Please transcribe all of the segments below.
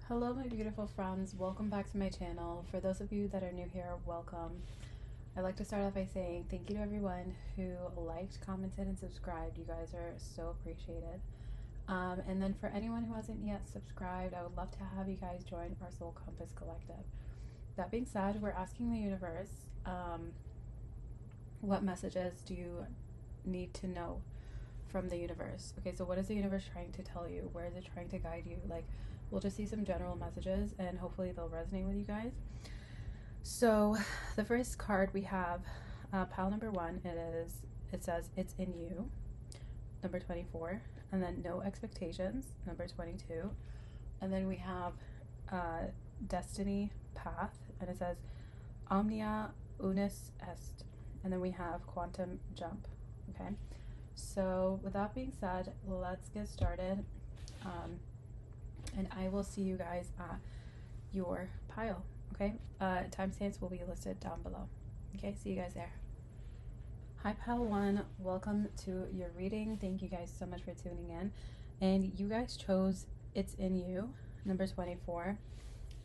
Hello my beautiful friends, welcome back to my channel. For those of you that are new here, welcome. I'd like to start off by saying thank you to everyone who liked, commented, and subscribed. You guys are so appreciated. And then for anyone who hasn't yet subscribed, I would love to have you guys join our Soul Compass Collective. That being said, we're asking the universe, what messages do you need to know from the universe? Okay, so what is the universe trying to tell you? Where is it trying to guide you? Like, we'll just see some general messages and hopefully they'll resonate with you guys. So the first card we have, pile number 1, it says it's in you, number 24, and then no expectations, number 22, and then we have destiny path, and it says omnia unis est, and then we have quantum jump. Okay, so with that being said, let's get started. And I will see you guys at your pile. Okay, timestamps will be listed down below. Okay, see you guys there. Hi pile 1, welcome to your reading. Thank you guys so much for tuning in. And you guys chose It's in You, number 24.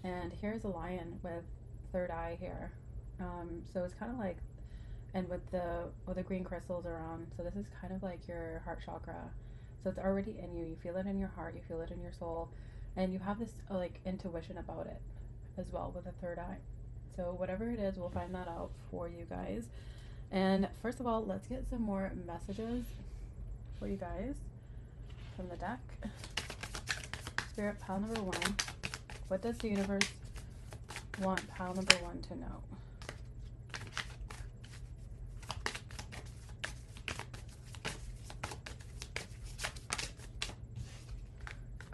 And here's a lion with third eye here. So it's kind of like, and with the green crystals around, so this is kind of like your heart chakra. So it's already in you. You feel it in your heart, you feel it in your soul, and you have this like intuition about it as well with the third eye. So whatever it is, we'll find that out for you guys. And first of all, let's get some more messages for you guys from the deck. Spirit, pile number 1. What does the universe want pile number 1 to know?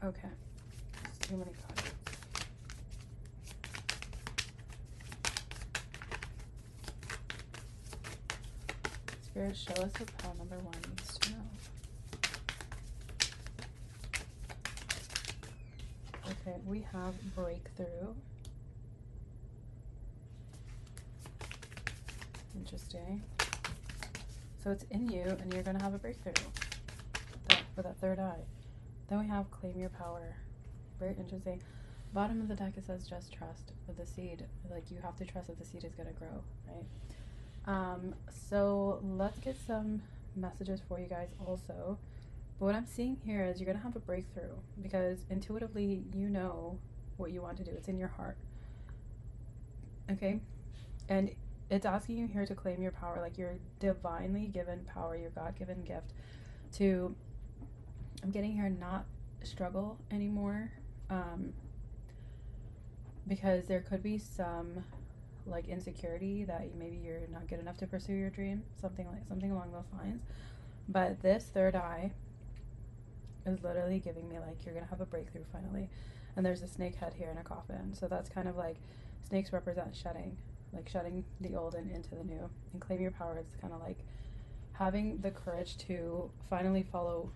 Okay, too many cards. Spirit, show us what pile number 1 needs to know. Okay, we have breakthrough. Interesting. So it's in you, and you're gonna have a breakthrough for that third eye. Then we have claim your power. Very interesting. Bottom of the deck, it says just trust with the seed. Like, you have to trust that the seed is going to grow, right? So let's get some messages for you guys also. But what I'm seeing here is you're going to have a breakthrough because intuitively you know what you want to do. It's in your heart. Okay? And it's asking you here to claim your power, like your divinely given power, your God-given gift to, I'm getting here, not struggle anymore, because there could be some like insecurity that maybe you're not good enough to pursue your dream, something along those lines. But this third eye is literally giving me like you're gonna have a breakthrough finally. And there's a snake head here in a coffin, so that's kind of like snakes represent shedding, like shedding the old and into the new. And claim your power, it's kind of like having the courage to finally follow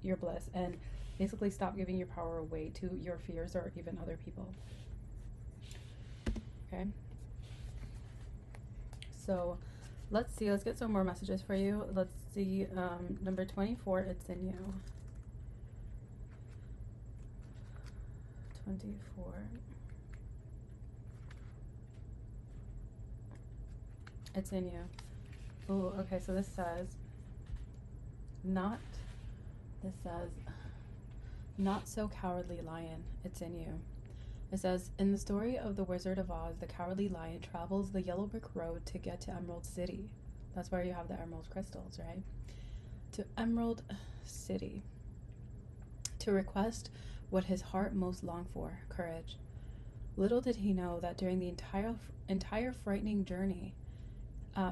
your bliss and basically stop giving your power away to your fears or even other people. Okay, so let's get some more messages for you. Let's see, number 24, it's in you. 24, it's in you. Oh, okay, so this says not so cowardly lion, it's in you. It says, in the story of the Wizard of Oz, the cowardly lion travels the yellow brick road to get to Emerald City. That's where you have the emerald crystals, right? To Emerald City, to request what his heart most longed for, courage. Little did he know that during the entire frightening journey,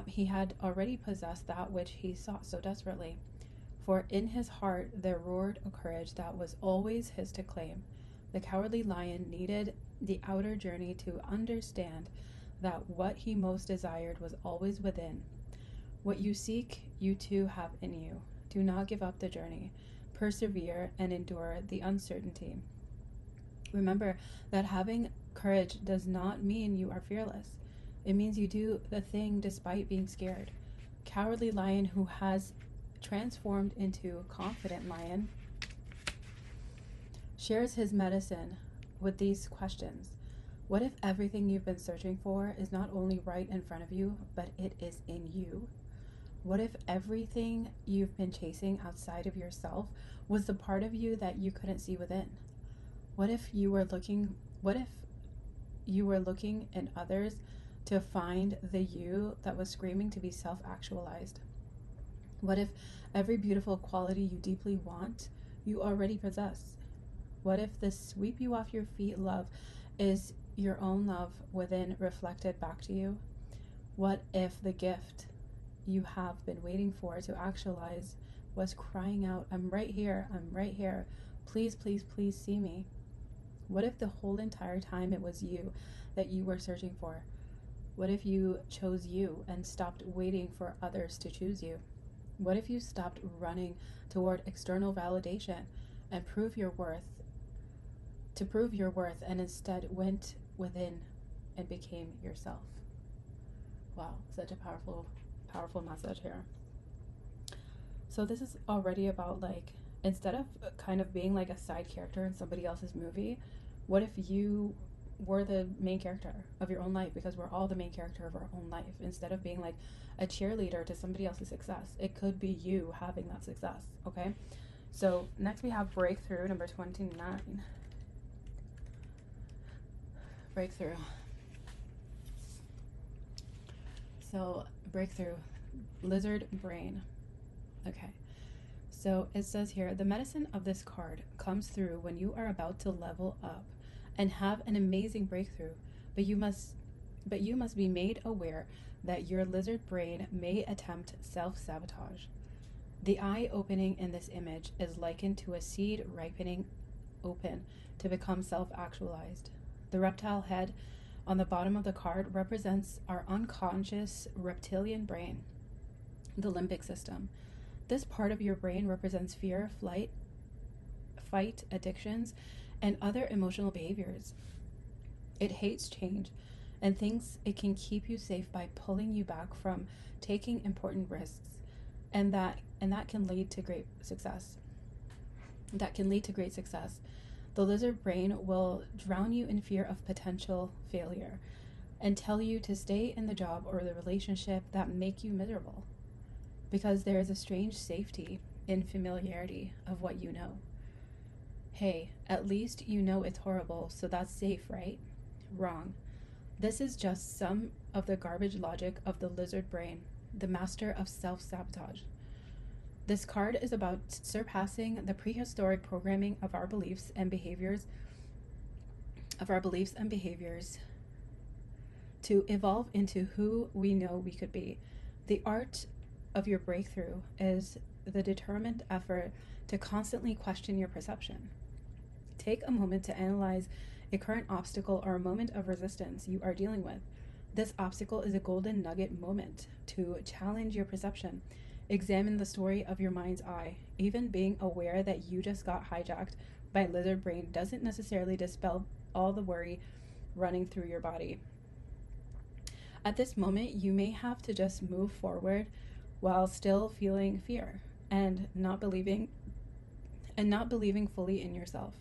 he had already possessed that which he sought so desperately. For in his heart there roared a courage that was always his to claim. The cowardly lion needed the outer journey to understand that what he most desired was always within. What you seek, you too have in you. Do not give up the journey. Persevere and endure the uncertainty. Remember that having courage does not mean you are fearless. It means you do the thing despite being scared. Cowardly lion who has transformed into confident lion shares his medicine with these questions. What if everything you've been searching for is not only right in front of you, but it is in you? What if everything you've been chasing outside of yourself was the part of you that you couldn't see within? What if you were looking in others to find the you that was screaming to be self-actualized? What if every beautiful quality you deeply want, you already possess? What if the sweep you off your feet love is your own love within reflected back to you? What if the gift you have been waiting for to actualize was crying out, I'm right here, please, please, please see me? What if the whole entire time it was you that you were searching for? What if you chose you and stopped waiting for others to choose you? What if you stopped running toward external validation and prove your worth and instead went within and became yourself? Wow, such a powerful message here. So this is already about, like, instead of kind of being like a side character in somebody else's movie, what if you were the main character of your own life? Because we're all the main character of our own life. Instead of being like a cheerleader to somebody else's success, it could be you having that success. Okay, so next we have breakthrough number 29. Breakthrough. So breakthrough, lizard brain. Okay, so it says here, the medicine of this card comes through when you are about to level up and have an amazing breakthrough, but you must be made aware that your lizard brain may attempt self-sabotage. The eye opening in this image is likened to a seed ripening open to become self-actualized. The reptile head on the bottom of the card represents our unconscious reptilian brain, the limbic system. This part of your brain represents fear, flight, fight, addictions, and other emotional behaviors. It hates change and thinks it can keep you safe by pulling you back from taking important risks, and that can lead to great success. The lizard brain will drown you in fear of potential failure and tell you to stay in the job or the relationship that make you miserable, because there is a strange safety in familiarity of what you know. Hey, at least you know it's horrible, so that's safe, right? Wrong. This is just some of the garbage logic of the lizard brain, the master of self-sabotage. This card is about surpassing the prehistoric programming of our beliefs and behaviors to evolve into who we know we could be. The art of your breakthrough is the determined effort to constantly question your perception. Take a moment to analyze a current obstacle or a moment of resistance you are dealing with. This obstacle is a golden nugget moment to challenge your perception. Examine the story of your mind's eye. Even being aware that you just got hijacked by lizard brain doesn't necessarily dispel all the worry running through your body. At this moment, you may have to just move forward while still feeling fear and not believing fully in yourself.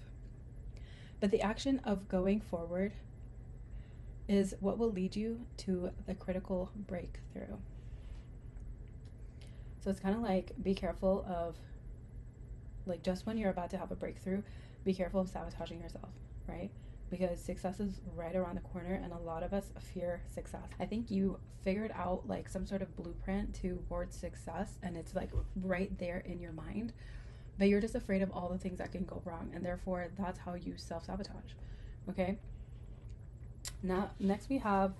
But the action of going forward is what will lead you to the critical breakthrough. So it's kind of like, be careful of, like, just when you're about to have a breakthrough, be careful of sabotaging yourself, right? Because success is right around the corner, and a lot of us fear success. I think you figured out like some sort of blueprint towards success, and it's like right there in your mind, but you're just afraid of all the things that can go wrong, and therefore that's how you self-sabotage. Okay, now next we have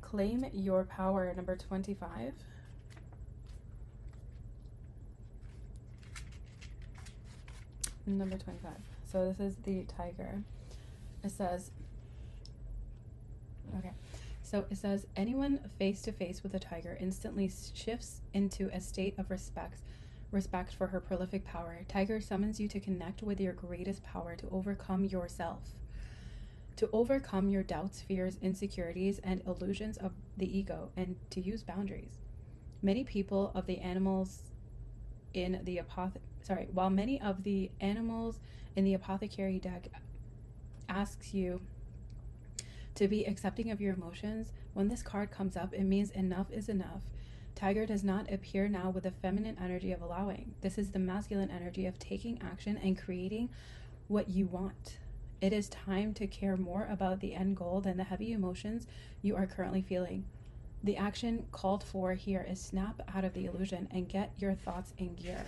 claim your power, number 25. Number 25. So this is the tiger. It says, anyone face to face with a tiger instantly shifts into a state of respect for her prolific power. Tiger summons you to connect with your greatest power, to overcome yourself, to overcome your doubts, fears, insecurities, and illusions of the ego, and to use boundaries. Many people of the animals in the while many of the animals in the apothecary deck asks you to be accepting of your emotions. When this card comes up, it means enough is enough. Tiger does not appear now with the feminine energy of allowing. This is the masculine energy of taking action and creating what you want. It is time to care more about the end goal than the heavy emotions you are currently feeling. The action called for here is snap out of the illusion and get your thoughts in gear.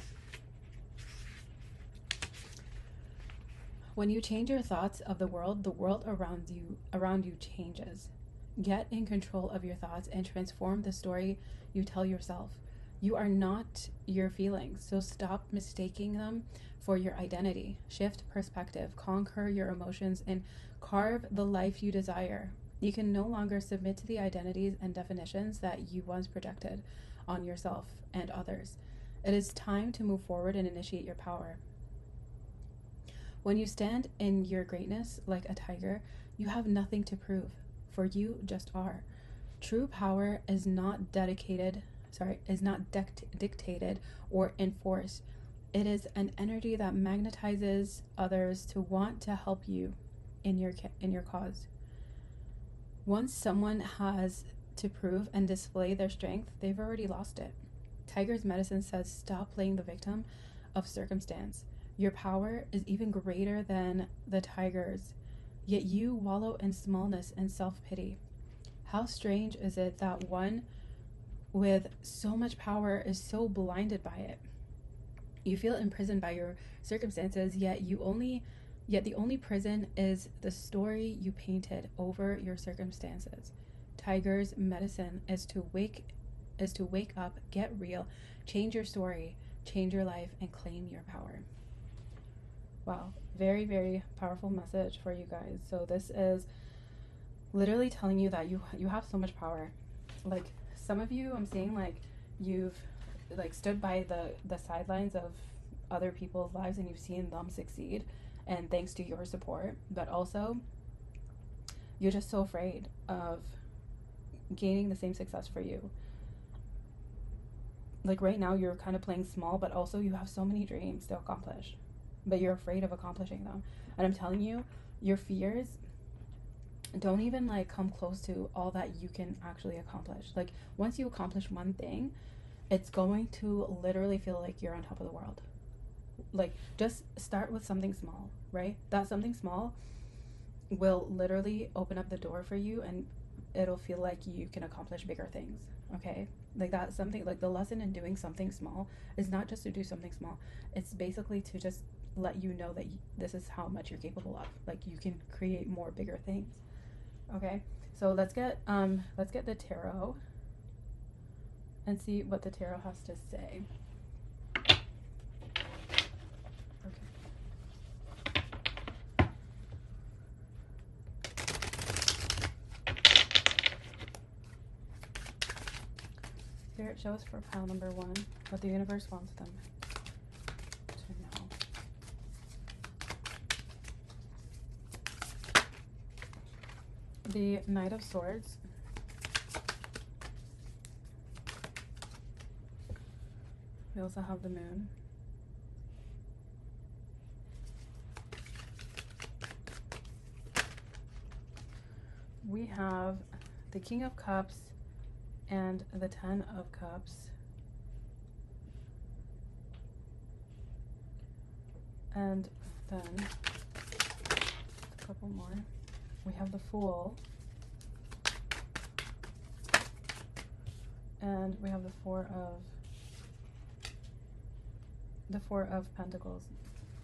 When you change your thoughts of the world around you changes. Get in control of your thoughts and transform the story you tell yourself. You are not your feelings, so stop mistaking them for your identity. Shift perspective, conquer your emotions, and carve the life you desire. You can no longer submit to the identities and definitions that you once projected on yourself and others. It is time to move forward and initiate your power. When you stand in your greatness like a tiger, you have nothing to prove, for you just are. True power is not dictated or enforced. It is an energy that magnetizes others to want to help you in your cause. Once someone has to prove and display their strength, they've already lost it. Tiger's medicine says stop playing the victim of circumstance. Your power is even greater than the tiger's, yet you wallow in smallness and self-pity. How strange is it that one with so much power is so blinded by it? You feel imprisoned by your circumstances, yet the only prison is the story you painted over your circumstances. Tiger's medicine is to wake up, get real, change your story, change your life, and claim your power. Wow, very, very powerful message for you guys. So this is literally telling you that you have so much power. Like, some of you, I'm seeing like you've like stood by the sidelines of other people's lives and you've seen them succeed, and thanks to your support. But also, you're just so afraid of gaining the same success for you. Like right now, you're kind of playing small, but also you have so many dreams to accomplish, but you're afraid of accomplishing them. And I'm telling you, your fears don't even like come close to all that you can actually accomplish. Like once you accomplish one thing, it's going to literally feel like you're on top of the world. Like just start with something small, right? That something small will literally open up the door for you, and it'll feel like you can accomplish bigger things. Okay, like that's something, like the lesson in doing something small is not just to do something small. It's basically to just let you know that this is how much you're capable of. Like you can create more bigger things. Okay, so let's get the tarot and see what the tarot has to say. Spirit, show us for pile number 1 what the universe wants them to know. The Knight of Swords. We also have the Moon. We have the King of Cups and the 10 of Cups. And then a couple more. We have the Fool. And we have the Four of Pentacles.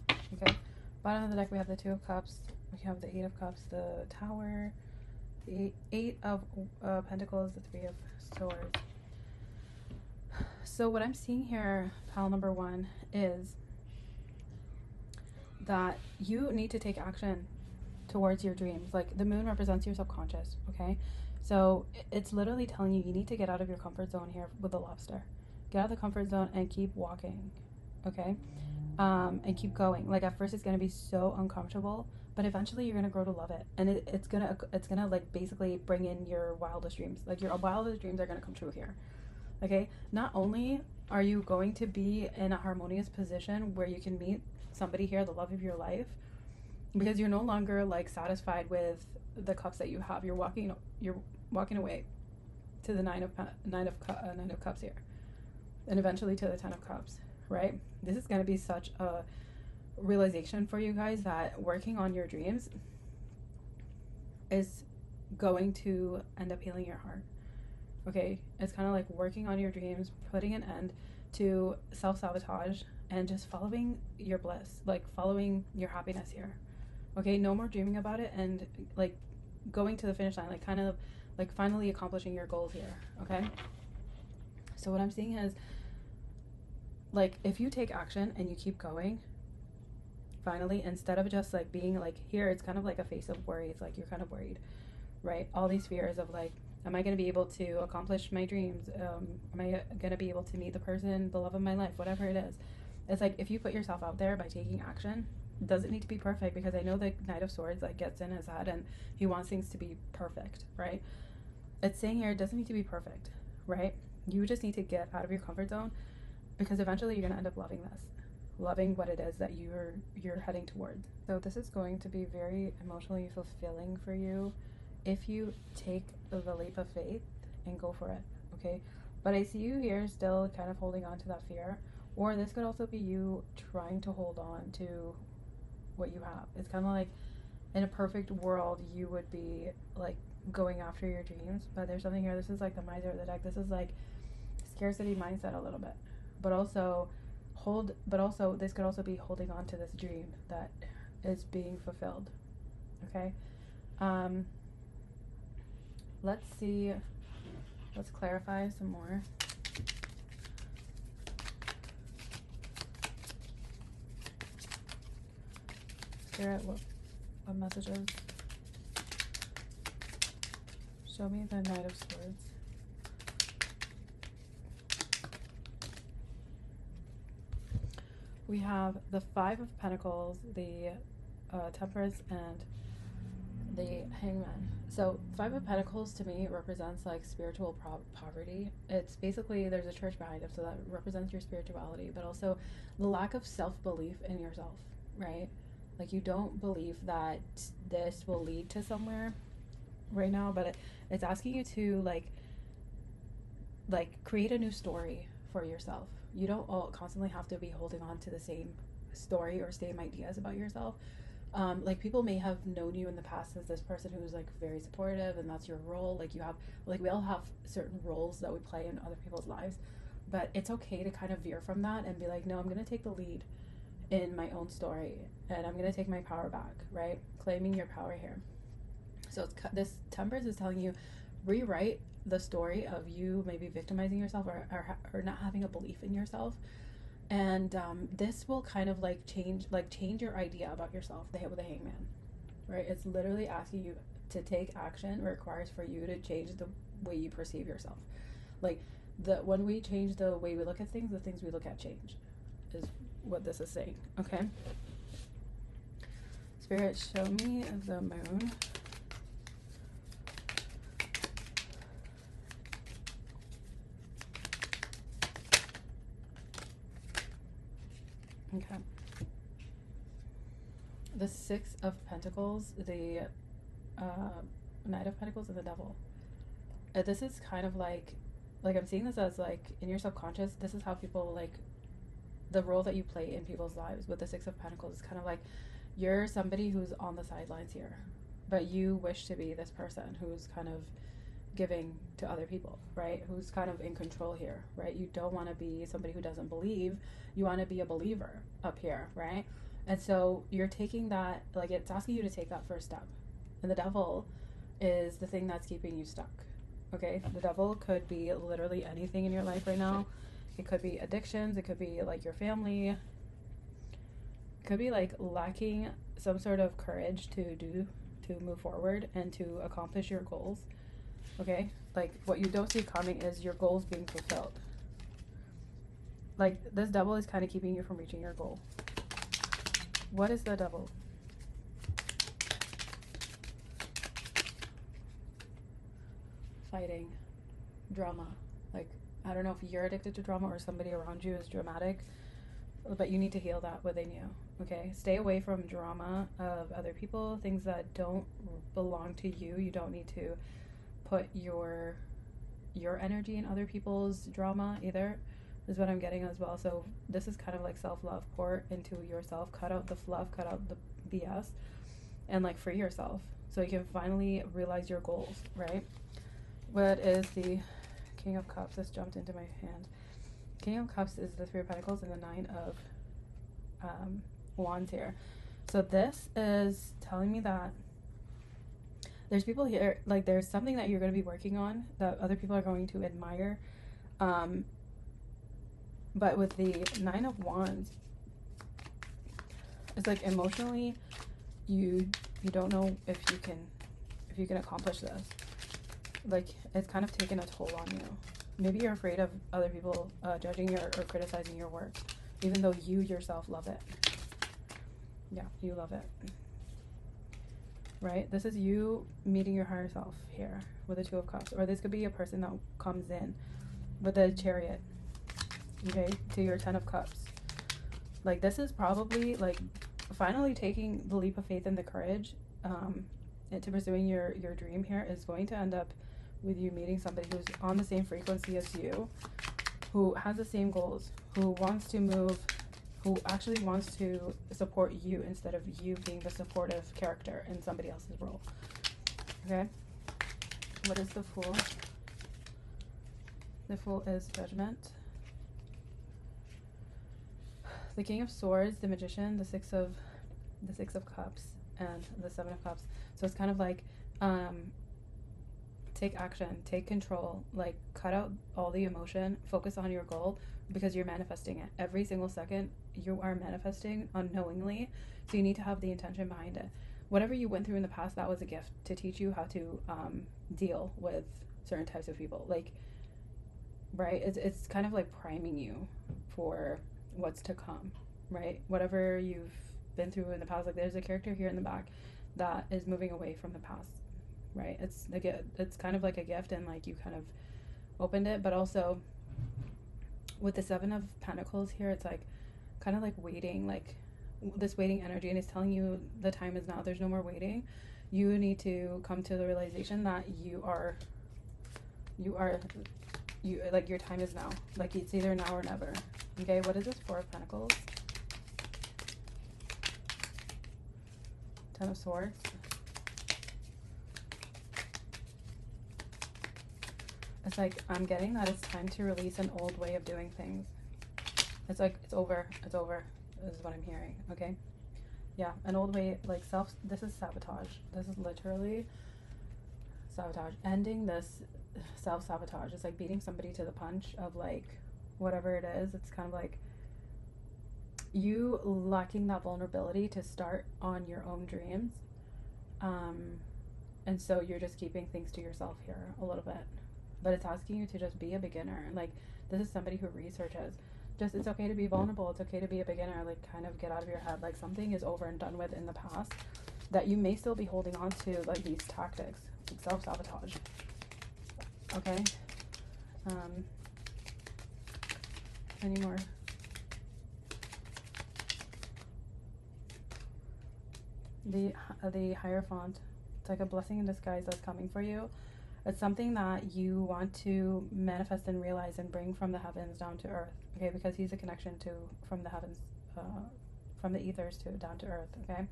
Okay. Bottom of the deck we have the 2 of Cups. We have the 8 of Cups, the Tower, the 8 of Pentacles, the 3 of Swords. So what I'm seeing here, pile number 1, is that you need to take action towards your dreams. Like the Moon represents your subconscious, okay? So it's literally telling you need to get out of your comfort zone here with the Lobster. Get out of the comfort zone and keep walking, okay? And keep going. Like at first it's gonna be so uncomfortable, but eventually you're gonna grow to love it, and it's gonna like basically bring in your wildest dreams. Like your wildest dreams are gonna come true here, okay? Not only are you going to be in a harmonious position where you can meet somebody here, the love of your life, because you're no longer like satisfied with the cups that you have. You're walking away to the nine of cups here, and eventually to the 10 of cups, right? This is going to be such a realization for you guys that working on your dreams is going to end up healing your heart. Okay, it's kind of like working on your dreams, putting an end to self-sabotage, and just following your bliss, like following your happiness here. Okay, no more dreaming about it, and like going to the finish line, like kind of like finally accomplishing your goals here. Okay, so what I'm seeing is, like, if you take action and you keep going, finally, instead of just like being like here, it's kind of like a face of worry. It's like you're kind of worried, right? All these fears of like, am I going to be able to accomplish my dreams? Am I going to be able to meet the person, the love of my life, whatever it is? It's like, if you put yourself out there by taking action, it doesn't need to be perfect, because I know the Knight of Swords like gets in his head and he wants things to be perfect, right? It's saying here, it doesn't need to be perfect, right? You just need to get out of your comfort zone, because eventually you're going to end up loving this, loving what it is that you're heading towards. So this is going to be very emotionally fulfilling for you if you take the leap of faith and go for it, okay? But I see you here still kind of holding on to that fear, or this could also be you trying to hold on to what you have. It's kind of like, in a perfect world, you would be like going after your dreams, but there's something here. This is like the miser of the deck. This is like scarcity mindset a little bit, but also this could also be holding on to this dream that is being fulfilled. Okay, let's clarify some more. Spirit, what messages? Show me the Knight of Swords. We have the Five of Pentacles, the Temperance, and the Hangman. So Five of Pentacles to me represents like spiritual poverty. It's basically, there's a church behind it, so that represents your spirituality, but also the lack of self-belief in yourself, right? Like, you don't believe that this will lead to somewhere right now, but it's asking you to like create a new story for yourself. You don't all constantly have to be holding on to the same story or same ideas about yourself. Like, people may have known you in the past as this person who's like very supportive, and that's your role. Like, you have, like, we all have certain roles that we play in other people's lives, but it's okay to kind of veer from that and be like, no, I'm going to take the lead in my own story, and I'm going to take my power back, right? Claiming your power here. So this Temperance is telling you, rewrite the story of you maybe victimizing yourself or not having a belief in yourself, and this will kind of like change your idea about yourself. With the Hangman, right? It's literally asking you to take action. It requires for you to change the way you perceive yourself. Like, when we change the way we look at things, the things we look at change, is what this is saying. Okay, Spirit, show me the Moon. Okay. The Six of Pentacles, the Knight of Pentacles, and the Devil. This is kind of like I'm seeing this as like in your subconscious. This is how people, like, the role that you play in people's lives with the Six of Pentacles is kind of like you're somebody who's on the sidelines here, but you wish to be this person who's kind of giving to other people, right? Who's kind of in control here, right? You don't want to be somebody who doesn't believe. You want to be a believer up here, right? And so you're taking that, like, it's asking you to take that first step. And the Devil is the thing that's keeping you stuck. Okay, the Devil could be literally anything in your life right now. It could be addictions, it could be like your family, it could be like lacking some sort of courage to move forward and to accomplish your goals. Okay, like, what you don't see coming is your goals being fulfilled. Like, this Devil is kind of keeping you from reaching your goal. What is the Devil? Fighting, drama. Like, I don't know if you're addicted to drama or somebody around you is dramatic, but you need to heal that within you. okay? Stay away from drama of other people, things that don't belong to you. You don't need to put your energy in other people's drama either, is what I'm getting as well. So this is kind of like self-love. Pour into yourself, cut out the fluff, cut out the BS, and like free yourself so you can finally realize your goals, right? What is the King of Cups? This jumped into my hand. King of Cups is the Three of Pentacles and the Nine of Wands here. So this is telling me that there's people here, like there's something that you're going to be working on that other people are going to admire. But with the Nine of Wands, it's like emotionally you don't know if you can accomplish this. Like it's kind of taken a toll on you. Maybe you're afraid of other people judging or criticizing your work, even though you yourself love it. Yeah, you love it. Right? This is you meeting your higher self here with the Two of Cups. Or this could be a person that comes in with a Chariot, okay, to your Ten of Cups. Like this is probably like finally taking the leap of faith and the courage into pursuing your dream here is going to end up with you meeting somebody who's on the same frequency as you, who has the same goals, who wants to move, who actually wants to support you instead of you being the supportive character in somebody else's role. Okay? What is the Fool? The Fool is Judgment. The King of Swords, the Magician, the Six of Cups, and the Seven of Cups. So it's kind of like take action, take control, like cut out all the emotion, focus on your goal, because you're manifesting it. Every single second you are manifesting unknowingly, so you need to have the intention behind it. Whatever you went through in the past, that was a gift to teach you how to deal with certain types of people. Like, right? It's kind of like priming you for what's to come, right? Whatever you've been through in the past, like there's a character here in the back that is moving away from the past, right? It's kind of like a gift, and like you kind of opened it, but also with the Seven of Pentacles here, it's like kind of like waiting, like this waiting energy, and it's telling you the time is now. There's no more waiting. You need to come to the realization that you like your time is now. Like it's either now or never. Okay, what is this? Four of Pentacles, Ten of Swords, it's like I'm getting that it's time to release an old way of doing things. It's like it's over, this is what I'm hearing. Okay, yeah, an old way, like this is sabotage. This is literally sabotage. Ending this self-sabotage. It's like beating somebody to the punch of like whatever it is. It's kind of like you lacking that vulnerability to start on your own dreams, and so you're just keeping things to yourself here a little bit, but it's asking you to just be a beginner. Like this is somebody who researches. Just it's okay to be vulnerable, it's okay to be a beginner. Like kind of get out of your head. Like something is over and done with in the past that you may still be holding on to, like these tactics, like self-sabotage. Okay, any more? The Hierophant. It's like a blessing in disguise that's coming for you. It's something that you want to manifest and realize and bring from the heavens down to earth. Okay, because he's a connection to from the heavens, from the ethers to down to earth. Okay,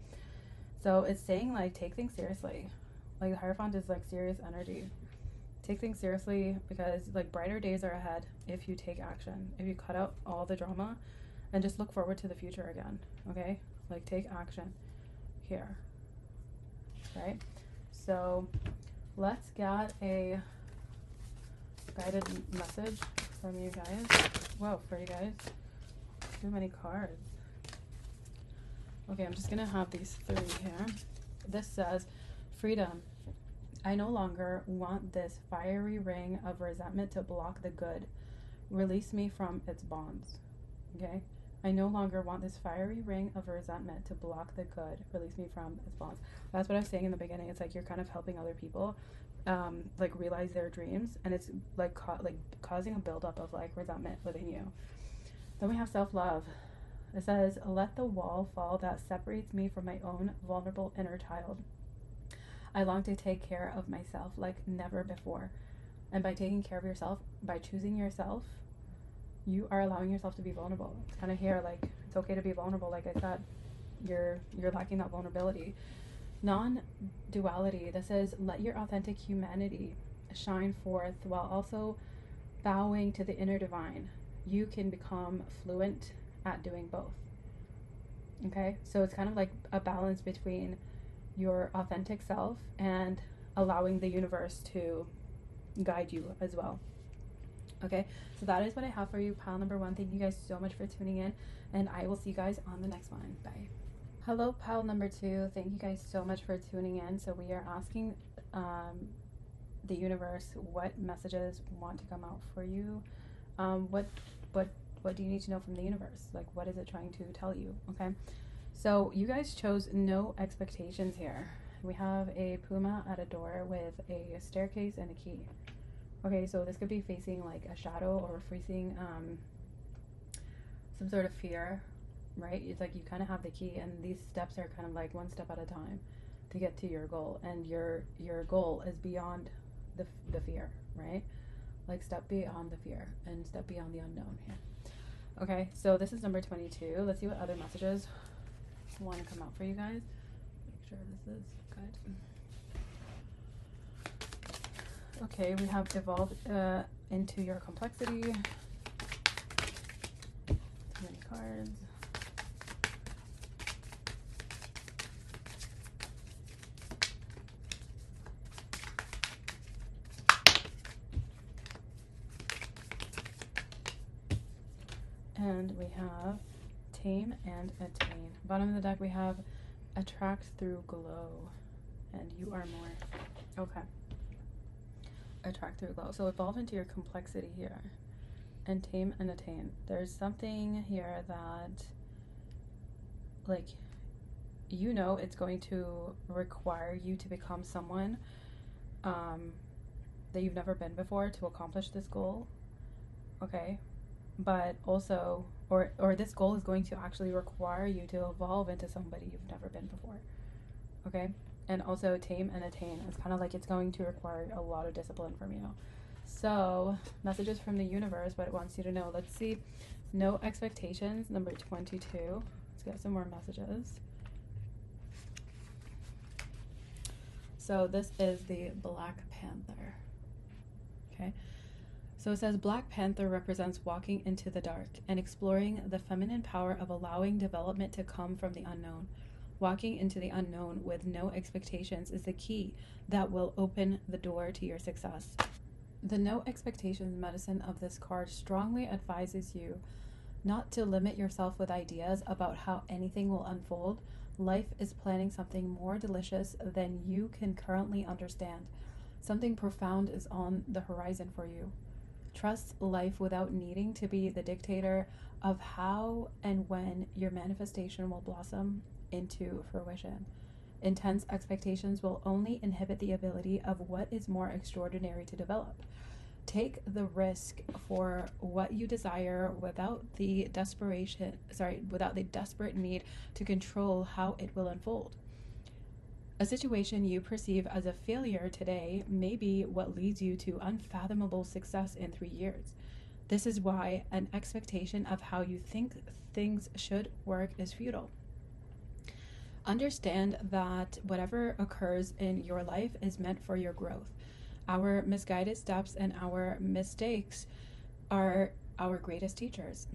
so it's saying like take things seriously. Like the Hierophant is like serious energy. Take things seriously because like brighter days are ahead if you take action. If you cut out all the drama and just look forward to the future again. Okay, like take action here. Right, so let's get a guided message from you guys. Whoa, for you guys. Too many cards. Okay, I'm just gonna have these three here. This says, freedom. I no longer want this fiery ring of resentment to block the good. Release me from its bonds. Okay? I no longer want this fiery ring of resentment to block the good. Release me from its bonds. That's what I was saying in the beginning. It's like you're kind of helping other people like realize their dreams, and it's like causing a buildup of like resentment within you. Then we have self-love. It says, let the wall fall that separates me from my own vulnerable inner child. I long to take care of myself like never before. And by taking care of yourself, by choosing yourself, you are allowing yourself to be vulnerable. It's kind of here, like, it's okay to be vulnerable. Like I said, you're lacking that vulnerability. Non-duality. This is, let your authentic humanity shine forth while also bowing to the inner divine. You can become fluent at doing both. Okay, so it's kind of like a balance between your authentic self and allowing the universe to guide you as well. Okay, so that is what I have for you, pile number 1. Thank you guys so much for tuning in, and I will see you guys on the next one. Bye. Hello, pile number 2. Thank you guys so much for tuning in. So we are asking the universe what messages want to come out for you. What do you need to know from the universe? Like, what is it trying to tell you? Okay, so you guys chose no expectations here. We have a puma at a door with a staircase and a key. Okay, so this could be facing like a shadow or facing some sort of fear, right? It's like you kind of have the key, and these steps are kind of like one step at a time to get to your goal, and your goal is beyond the fear, right? Like, step beyond the fear and step beyond the unknown here. Okay, so this is number 22. Let's see what other messages want to come out for you guys. Make sure this is good. Okay, we have evolved into your complexity. Too many cards. And we have tame and attain. Bottom of the deck we have attract through glow, and you are more. Okay. Attract through glow. So evolve into your complexity here, and tame and attain. There's something here that, like, you know, it's going to require you to become someone that you've never been before to accomplish this goal. Okay, but also, or this goal is going to actually require you to evolve into somebody you've never been before. Okay, and also tame and attain. It's kind of like it's going to require a lot of discipline from you. So, messages from the universe, what it wants you to know. Let's see. No expectations, number 22. Let's get some more messages. So this is the Black Panther. Okay. So it says Black Panther represents walking into the dark and exploring the feminine power of allowing development to come from the unknown. Walking into the unknown with no expectations is the key that will open the door to your success. The no expectations medicine of this card strongly advises you not to limit yourself with ideas about how anything will unfold. Life is planning something more delicious than you can currently understand. Something profound is on the horizon for you. Trust life without needing to be the dictator of how and when your manifestation will blossom into fruition. Intense expectations will only inhibit the ability of what is more extraordinary to develop. Take the risk for what you desire without the desperate need to control how it will unfold. A situation you perceive as a failure today may be what leads you to unfathomable success in 3 years. This is why an expectation of how you think things should work is futile. Understand that whatever occurs in your life is meant for your growth. Our misguided steps and our mistakes are our greatest teachers.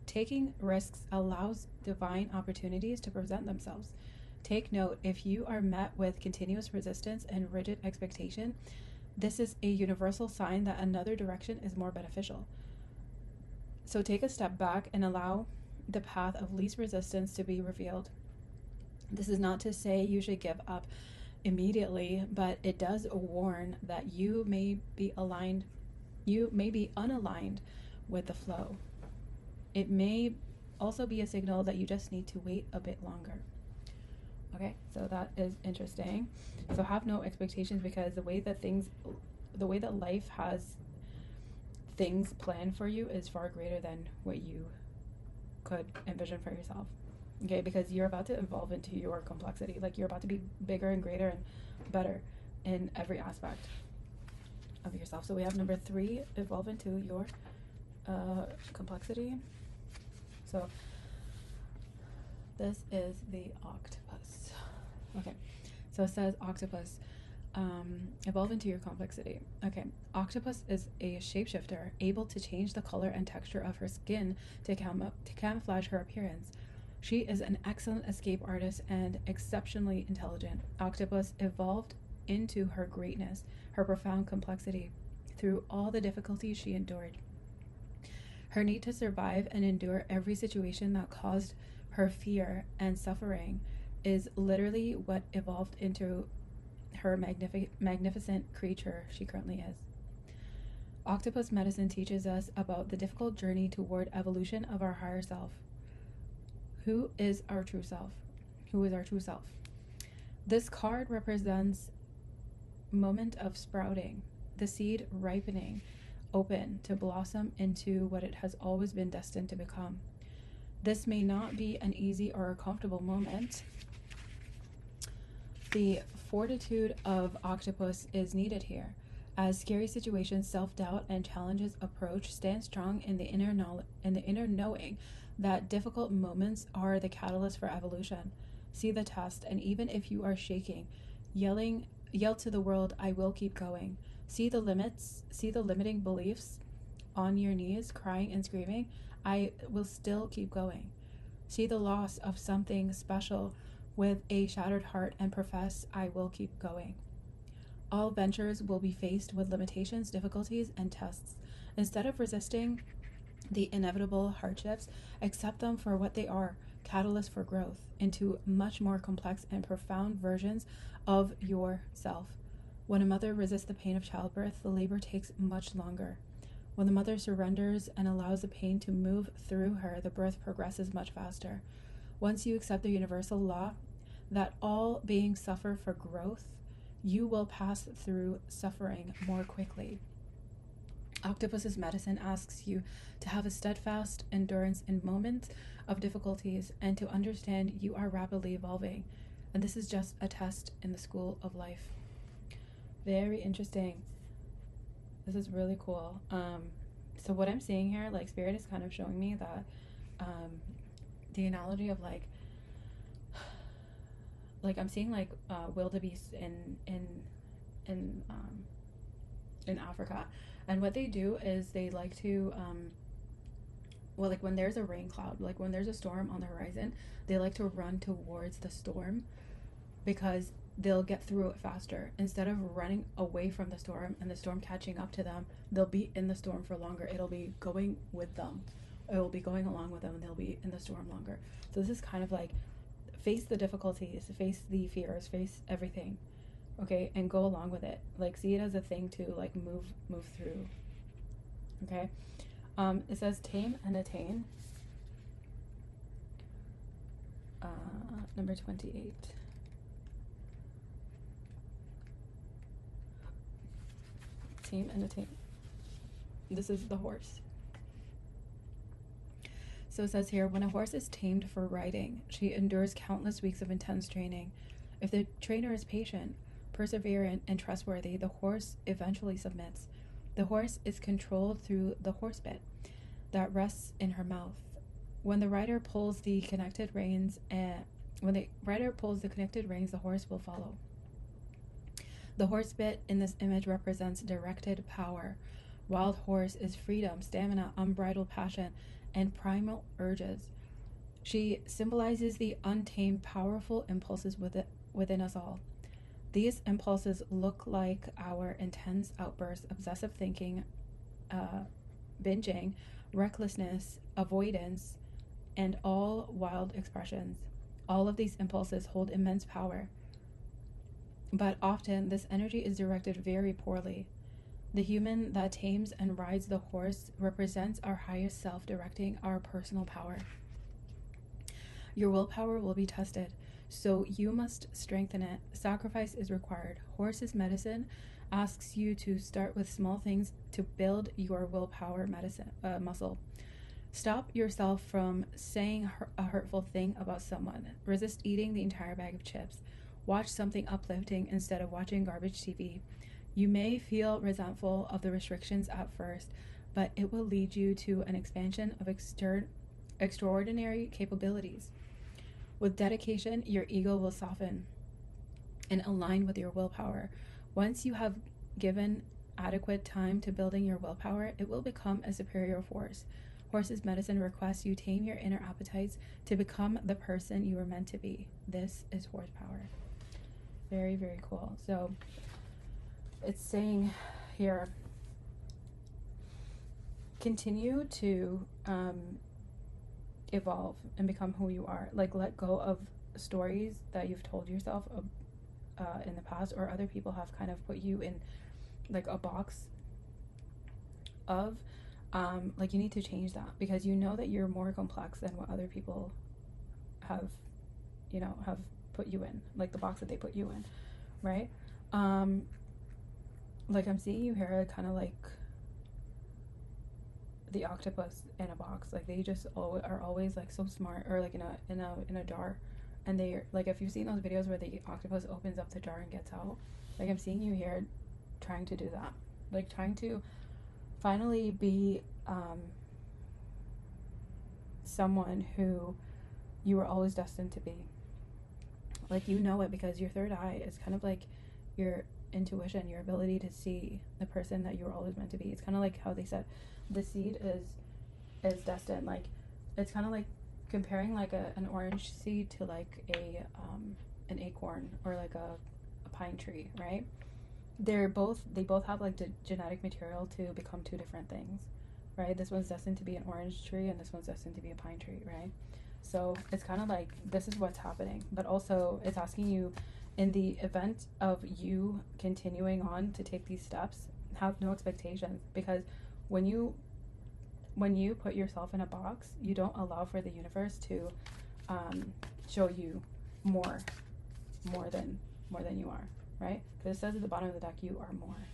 Taking risks allows divine opportunities to present themselves. Take note, if you are met with continuous resistance and rigid expectation, this is a universal sign that another direction is more beneficial. So take a step back and allow the path of least resistance to be revealed. This is not to say you should give up immediately, but it does warn that you may be unaligned with the flow. It may also be a signal that you just need to wait a bit longer. Okay, so that is interesting. So have no expectations, because the way that life has things planned for you is far greater than what you could envision for yourself. Okay, because you're about to evolve into your complexity. Like, you're about to be bigger and greater and better in every aspect of yourself. So we have number 3, evolve into your complexity. So this is the octopus. Okay, so it says octopus, evolve into your complexity. Okay, octopus is a shapeshifter able to change the color and texture of her skin to camouflage her appearance. She is an excellent escape artist and exceptionally intelligent. Octopus evolved into her greatness, her profound complexity, through all the difficulties she endured. Her need to survive and endure every situation that caused her fear and suffering is literally what evolved into her magnificent creature she currently is. Octopus medicine teaches us about the difficult journey toward evolution of our higher self. Who is our true self? Who is our true self? This card represents moment of sprouting, the seed ripening, open to blossom into what it has always been destined to become. This may not be an easy or a comfortable moment. The fortitude of octopus is needed here. As scary situations, self-doubt, and challenges approach, stand strong in the inner knowing that difficult moments are the catalyst for evolution. See the test, and even if you are shaking, yell to the world, I will keep going. See the limiting beliefs on your knees, crying and screaming, I will still keep going. See the loss of something special with a shattered heart and profess, I will keep going. All ventures will be faced with limitations, difficulties, and tests. Instead of resisting the inevitable hardships, accept them for what they are, catalysts for growth into much more complex and profound versions of yourself. When a mother resists the pain of childbirth, the labor takes much longer. When the mother surrenders and allows the pain to move through her, the birth progresses much faster. Once you accept the universal law that all beings suffer for growth, you will pass through suffering more quickly. Octopus's medicine asks you to have a steadfast endurance in moments of difficulties and to understand you are rapidly evolving. And this is just a test in the school of life. Very interesting. This is really cool. So what I'm seeing here, like, Spirit is kind of showing me that the analogy of like I'm seeing like wildebeest in Africa, and what they do is they like to well, like when there's a rain cloud, like when there's a storm on the horizon, they like to run towards the storm because they'll get through it faster. Instead of running away from the storm and the storm catching up to them, they'll be in the storm for longer. It'll be going with them. It will be going along with them, and they'll be in the storm longer. So this is kind of like, face the difficulties, face the fears, face everything, okay, and go along with it. Like, see it as a thing to like move through. Okay. It says tame and attain. Number 28. Tame and attain. This is the horse. So it says here, when a horse is tamed for riding, she endures countless weeks of intense training. If the trainer is patient, perseverant, and trustworthy, the horse eventually submits. The horse is controlled through the horse bit that rests in her mouth. When the rider pulls the connected reins, the horse will follow. The horse bit in this image represents directed power. Wild horse is freedom, stamina, unbridled passion, and primal urges. She symbolizes the untamed, powerful impulses within us all. These impulses look like our intense outbursts, obsessive thinking, binging, recklessness, avoidance, and all wild expressions. All of these impulses hold immense power, but often this energy is directed very poorly. The human that tames and rides the horse represents our highest self, directing our personal power. Your willpower will be tested, so you must strengthen it. Sacrifice is required. Horse's medicine asks you to start with small things to build your willpower muscle. Stop yourself from saying a hurtful thing about someone. Resist eating the entire bag of chips. Watch something uplifting instead of watching garbage TV. You may feel resentful of the restrictions at first, but it will lead you to an expansion of extraordinary capabilities. With dedication, your ego will soften and align with your willpower. Once you have given adequate time to building your willpower, it will become a superior force. Horse's medicine requests you tame your inner appetites to become the person you were meant to be. This is horsepower. Very, very cool. So it's saying here, continue to evolve and become who you are. Like, let go of stories that you've told yourself in the past, or other people have kind of put you in like a box of. Like, you need to change that, because you know that you're more complex than what other people have, have put you in, like the box that they put you in, right? Like, I'm seeing you here kind of like the octopus in a box. Like, they just are always like so smart, or like in a jar, and they're like, if you've seen those videos where the octopus opens up the jar and gets out, like, I'm seeing you here trying to do that, like trying to finally be someone who you were always destined to be. Like, you know it, because your third eye is kind of like your intuition, your ability to see the person that you were always meant to be. It's kind of like how they said the seed is destined. Like, it's kind of like comparing like an orange seed to like an acorn, or like a pine tree, right? They both have like the genetic material to become two different things, right? This one's destined to be an orange tree, and this one's destined to be a pine tree, right? So it's kind of like, this is what's happening. But also, it's asking you, in the event of you continuing on to take these steps, have no expectations, because when you put yourself in a box, you don't allow for the universe to show you more than you are, right? Because it says at the bottom of the deck, you are more,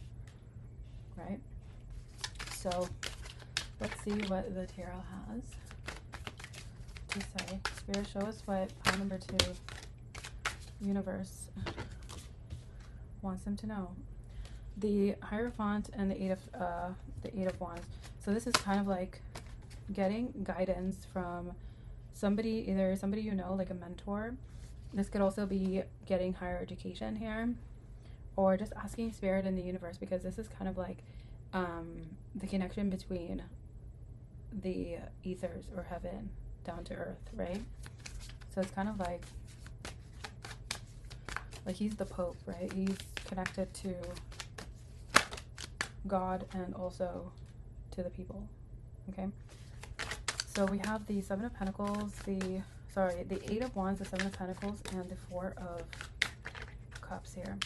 right? So let's see what the tarot has to say. Spirit, show us what pile number 2, universe, wants them to know. The Hierophant and the Eight of Wands. So this is kind of like getting guidance from somebody, either somebody you know, like a mentor. This could also be getting higher education here, or just asking Spirit and the universe, because this is kind of like the connection between the ethers, or heaven, down to earth, right? So it's kind of like he's the Pope, right? He's connected to God and also to the people, okay? So we have the Seven of Pentacles, the Eight of Wands, the Seven of Pentacles, and the Four of Cups here.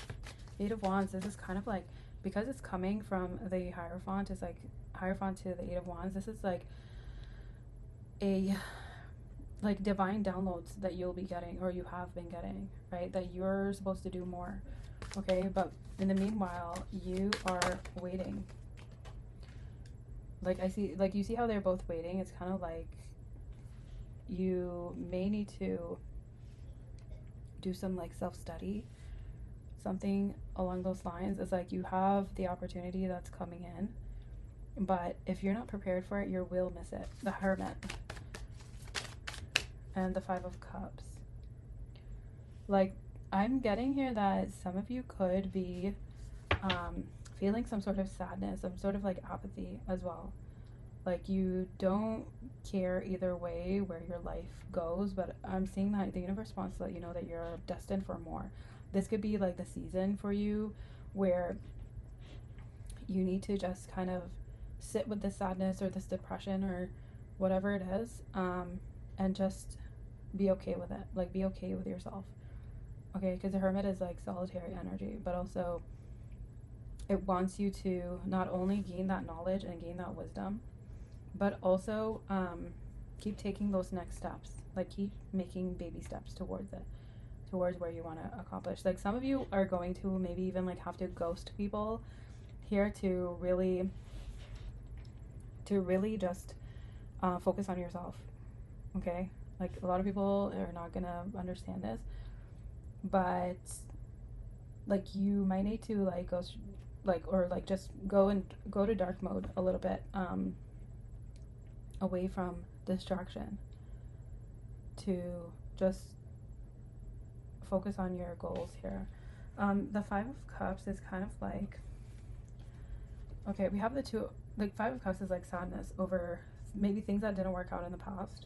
Eight of Wands, this is kind of like, because it's coming from the Hierophant, it's like Hierophant to the Eight of Wands. This is like a divine downloads that you'll be getting, or you have been getting, right? That you're supposed to do more, okay? But in the meanwhile, you are waiting. Like, I see, like, you see how they're both waiting? It's kind of like you may need to do some like self-study, something along those lines. It's like you have the opportunity that's coming in, but if you're not prepared for it, you will miss it. The Hermit and the Five of Cups. Like, I'm getting here that some of you could be feeling some sort of sadness, some sort of like apathy as well. Like, you don't care either way where your life goes, but I'm seeing that the universe wants to let you know that you're destined for more. This could be like the season for you where you need to just kind of sit with this sadness or this depression or whatever it is, and just be okay with it. Like, be okay with yourself, okay? Because the Hermit is like solitary energy, but also it wants you to not only gain that knowledge and gain that wisdom, but also keep taking those next steps. Like, keep making baby steps towards it, towards where you want to accomplish. Like, some of you are going to maybe even like have to ghost people here to really just Focus on yourself, okay? Like, a lot of people are not gonna understand this, but like, you might need to like go like, or like, just go to dark mode a little bit, away from distraction, to just focus on your goals here. The Five of Cups is kind of like, okay, we have the two, like, Five of Cups is like sadness over maybe things that didn't work out in the past.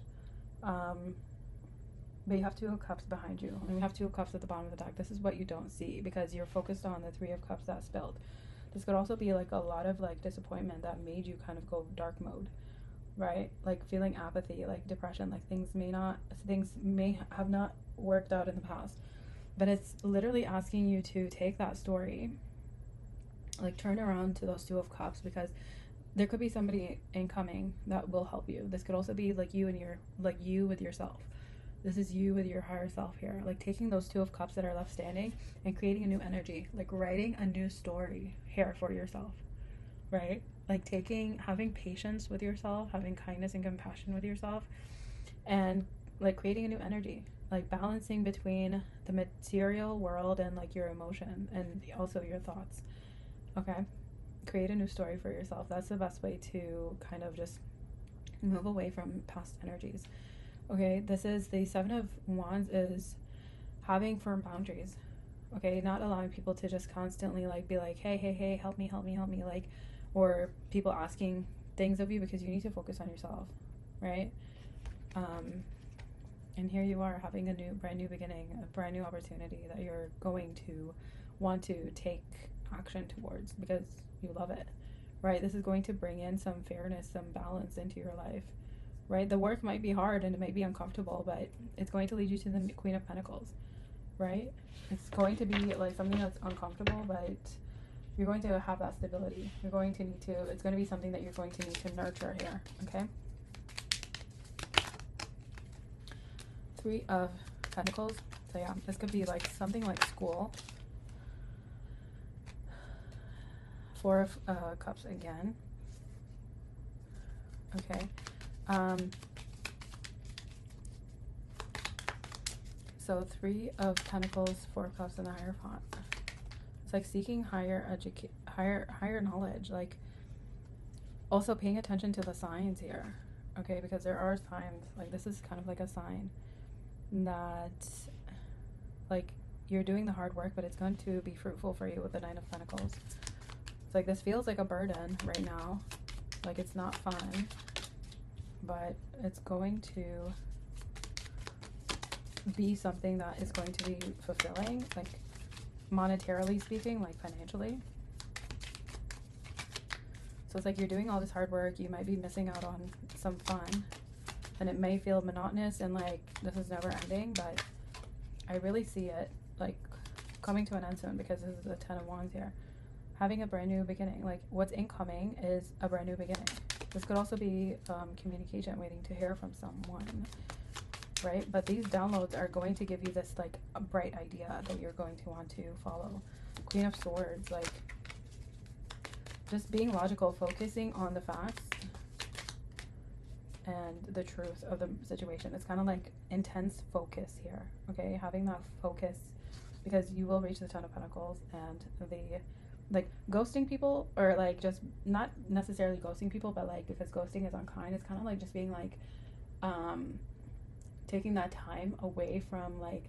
But you have Two of Cups behind you, and we have Two of Cups at the bottom of the deck. This is what you don't see because you're focused on the Three of Cups that spilled. This could also be like a lot of like disappointment that made you kind of go dark mode, right? Like feeling apathy, like depression, like things may have not worked out in the past. But it's literally asking you to take that story, like turn around to those Two of Cups, because there could be somebody incoming that will help you. This could also be like you with yourself. This is you with your higher self here, like taking those Two of Cups that are left standing and creating a new energy, like writing a new story here for yourself, right? Like having patience with yourself, having kindness and compassion with yourself, and like creating a new energy, like balancing between the material world and like your emotion and also your thoughts. Okay, create a new story for yourself. That's the best way to kind of just move away from past energies. Okay, this is the Seven of Wands, is having firm boundaries. Okay, not allowing people to just constantly like be like, hey, help me, like, or people asking things of you, because you need to focus on yourself, right? And here you are having a brand new beginning, a brand new opportunity that you're going to want to take action towards because you love it, right? This is going to bring in some fairness, some balance into your life, right? The work might be hard and it might be uncomfortable, but it's going to lead you to the Queen of Pentacles, right? It's going to be like something that's uncomfortable, but you're going to have that stability. It's going to be something that you're going to need to nurture here, okay? Three of Pentacles. So yeah, this could be like something like school. Four of Cups again. Okay. So Three of Pentacles, Four of Cups, and the Hierophant. It's like seeking higher knowledge, like also paying attention to the signs here, okay? Because there are signs, like this is kind of like a sign that like you're doing the hard work, but it's going to be fruitful for you with the Nine of Pentacles. It's like this feels like a burden right now, like it's not fun, but it's going to be something that is going to be fulfilling, like monetarily speaking, like financially. So it's like you're doing all this hard work, you might be missing out on some fun, and it may feel monotonous and like this is never ending, but I really see it like coming to an end soon, because this is the Ten of Wands here. Having a brand new beginning, like what's incoming is a brand new beginning. This could also be communication, waiting to hear from someone, right? But these downloads are going to give you this like a bright idea that you're going to want to follow. Queen of Swords, like just being logical, focusing on the facts and the truth of the situation. It's kind of like intense focus here, okay? Having that focus, because you will reach the Ten of Pentacles, and the like ghosting people, or like just not necessarily ghosting people, but like because ghosting is unkind, it's kind of like just being like taking that time away from like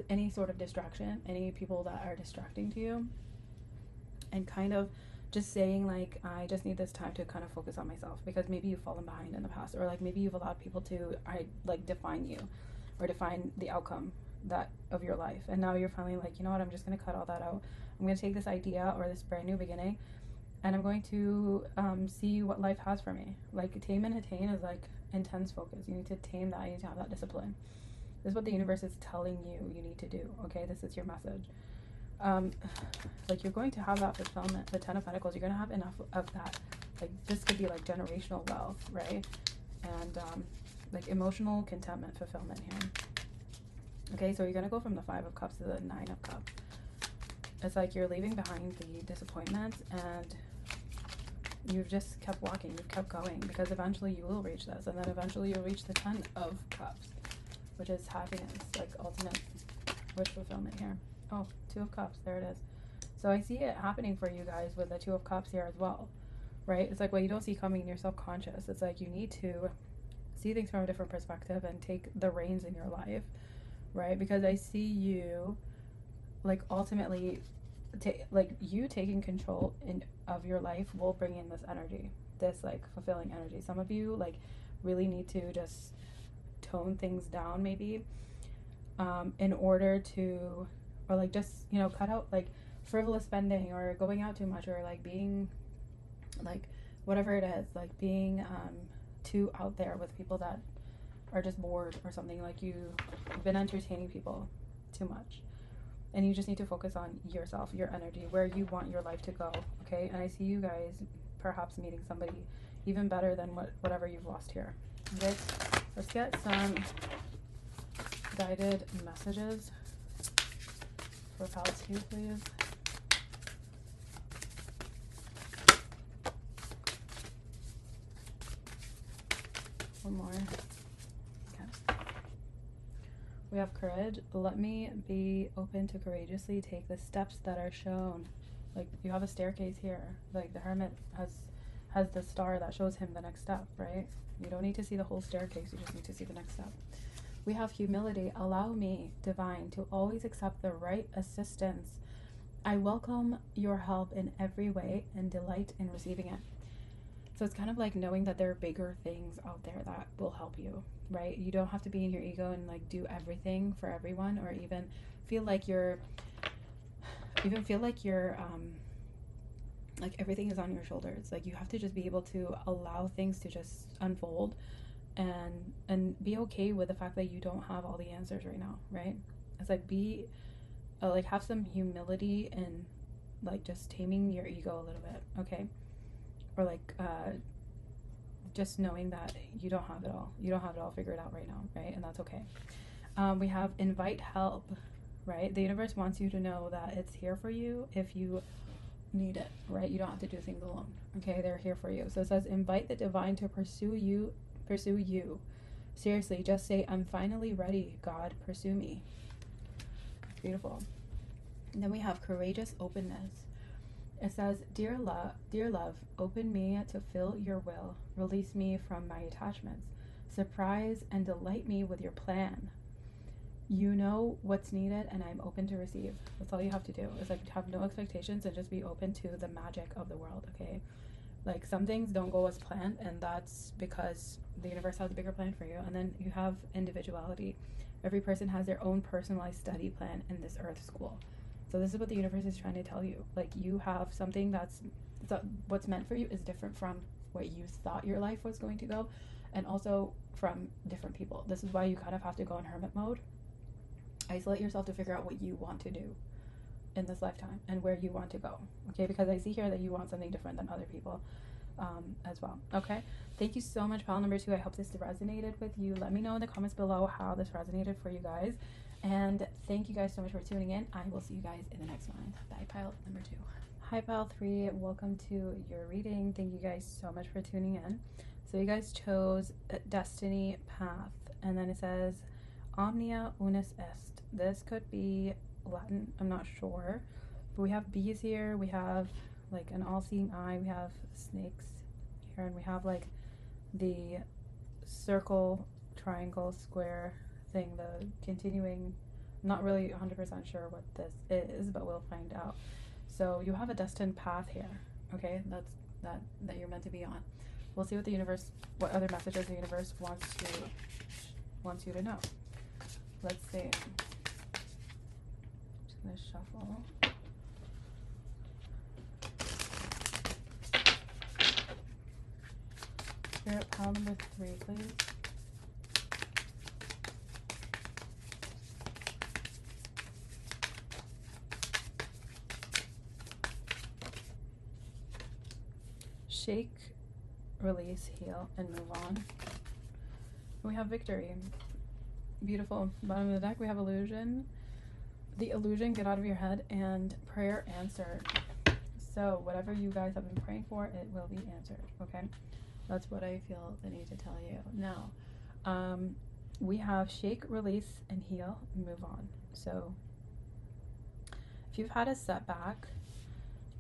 any sort of distraction, any people that are distracting to you, and kind of just saying like, I just need this time to kind of focus on myself, because maybe you've fallen behind in the past, or like maybe you've allowed people to define you or define the outcome that of your life, and now you're finally like, you know what, I'm just going to cut all that out. I'm going to take this idea or this brand new beginning, and I'm going to see what life has for me. Like tame and attain is like intense focus. You need to tame that. You need to have that discipline. This is what the universe is telling you need to do, okay? This is your message. Like you're going to have that fulfillment. The Ten of Pentacles, you're going to have enough of that. Like this could be like generational wealth, right? And like emotional contentment, fulfillment here. Okay, so you're going to go from the Five of Cups to the Nine of Cups. It's like you're leaving behind the disappointments, and you've just kept walking, you've kept going, because eventually you will reach this, and then eventually you'll reach the 10 of Cups, which is happiness, like ultimate wish fulfillment here. Oh, 2 of Cups, there it is. So I see it happening for you guys with the 2 of Cups here as well, right? It's like what you don't see coming and you're self-conscious. It's like you need to see things from a different perspective and take the reins in your life, right? Because I see you, like, ultimately, like, you taking control of your life will bring in this energy, this, like, fulfilling energy. Some of you, like, really need to just tone things down, maybe, in order to, or, like, just, you know, cut out, like, frivolous spending, or going out too much, or, like, being, like, whatever it is, like, being, too out there with people that are just bored or something. Like, you've been entertaining people too much, and you just need to focus on yourself, your energy, where you want your life to go, okay? And I see you guys perhaps meeting somebody even better than whatever you've lost here. Okay, let's get some guided messages for Pile 2, please. One more. Okay. We have courage. Let me be open to courageously take the steps that are shown. Like, you have a staircase here. Like, the Hermit has the star that shows him the next step, right? You don't need to see the whole staircase. You just need to see the next step. We have humility. Allow me, divine, to always accept the right assistance. I welcome your help in every way and delight in receiving it. So it's kind of like knowing that there are bigger things out there that will help you, right? You don't have to be in your ego and, like, do everything for everyone, or even feel like you're like everything is on your shoulders. Like, you have to just be able to allow things to just unfold, and be okay with the fact that you don't have all the answers right now, right? It's like, like, have some humility and, like, just taming your ego a little bit, okay? Or, like, just knowing that you don't have it all. You don't have it all figured out right now, right? And that's okay. We have invite help, right? The universe wants you to know that it's here for you if you need it, right? You don't have to do things alone, okay? They're here for you. So it says, invite the divine to pursue you. Seriously, just say, I'm finally ready, God, pursue me. Beautiful. And then we have courageous openness. It says, dear love, open me to feel your will. Release me from my attachments. Surprise and delight me with your plan. You know what's needed, and I'm open to receive. That's all you have to do. Is, like, have no expectations and just be open to the magic of the world, okay? Like, some things don't go as planned, and that's because the universe has a bigger plan for you. And then you have individuality. Every person has their own personalized study plan in this earth school. So this is what the universe is trying to tell you. Like, you have something what's meant for you is different from what you thought your life was going to go, and also from different people. This is why you kind of have to go in hermit mode. Isolate yourself to figure out what you want to do in this lifetime and where you want to go, okay? Because I see here that you want something different than other people as well, okay? Thank you so much, pile number 2. I hope this resonated with you. Let me know in the comments below how this resonated for you guys. And thank you guys so much for tuning in. I will see you guys in the next one. Bye, pile number 2. Hi, pile 3. Welcome to your reading. Thank you guys so much for tuning in. So you guys chose Destiny Path. And then it says, Omnia Unis Est. This could be Latin. I'm not sure. But we have bees here. We have, like, an all-seeing eye. We have snakes here. And we have, like, the circle, triangle, square thing, the continuing. I'm not really 100% sure what this is, but we'll find out. So you have a destined path here, okay? That's that you're meant to be on. We'll see what other messages the universe wants you to know. Let's see. I'm just gonna shuffle. Spirit pile number 3, please. Shake, release, heal, and move on. We have victory. Beautiful. Bottom of the deck, we have illusion. The illusion, get out of your head, and prayer answered. So whatever you guys have been praying for, it will be answered. Okay, that's what I feel the need to tell you. Now, we have shake, release, and heal, and move on. So if you've had a setback,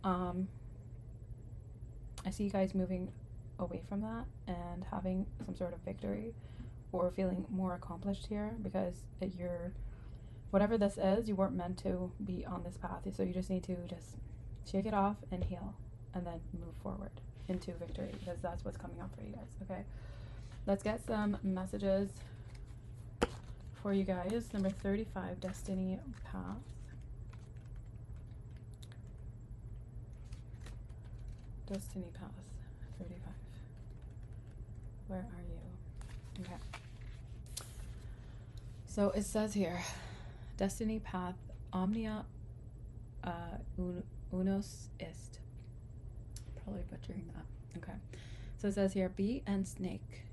I see you guys moving away from that and having some sort of victory or feeling more accomplished here, because you're, whatever this is, you weren't meant to be on this path. So you just need to just shake it off and heal, and then move forward into victory, because that's what's coming up for you guys. Okay, let's get some messages for you guys. Number 35, Destiny Path. Destiny Path 35. Where are you? Okay. So it says here, Destiny Path Omnia Unos Ist. Probably butchering that. Okay. So it says here, Bee and Snake.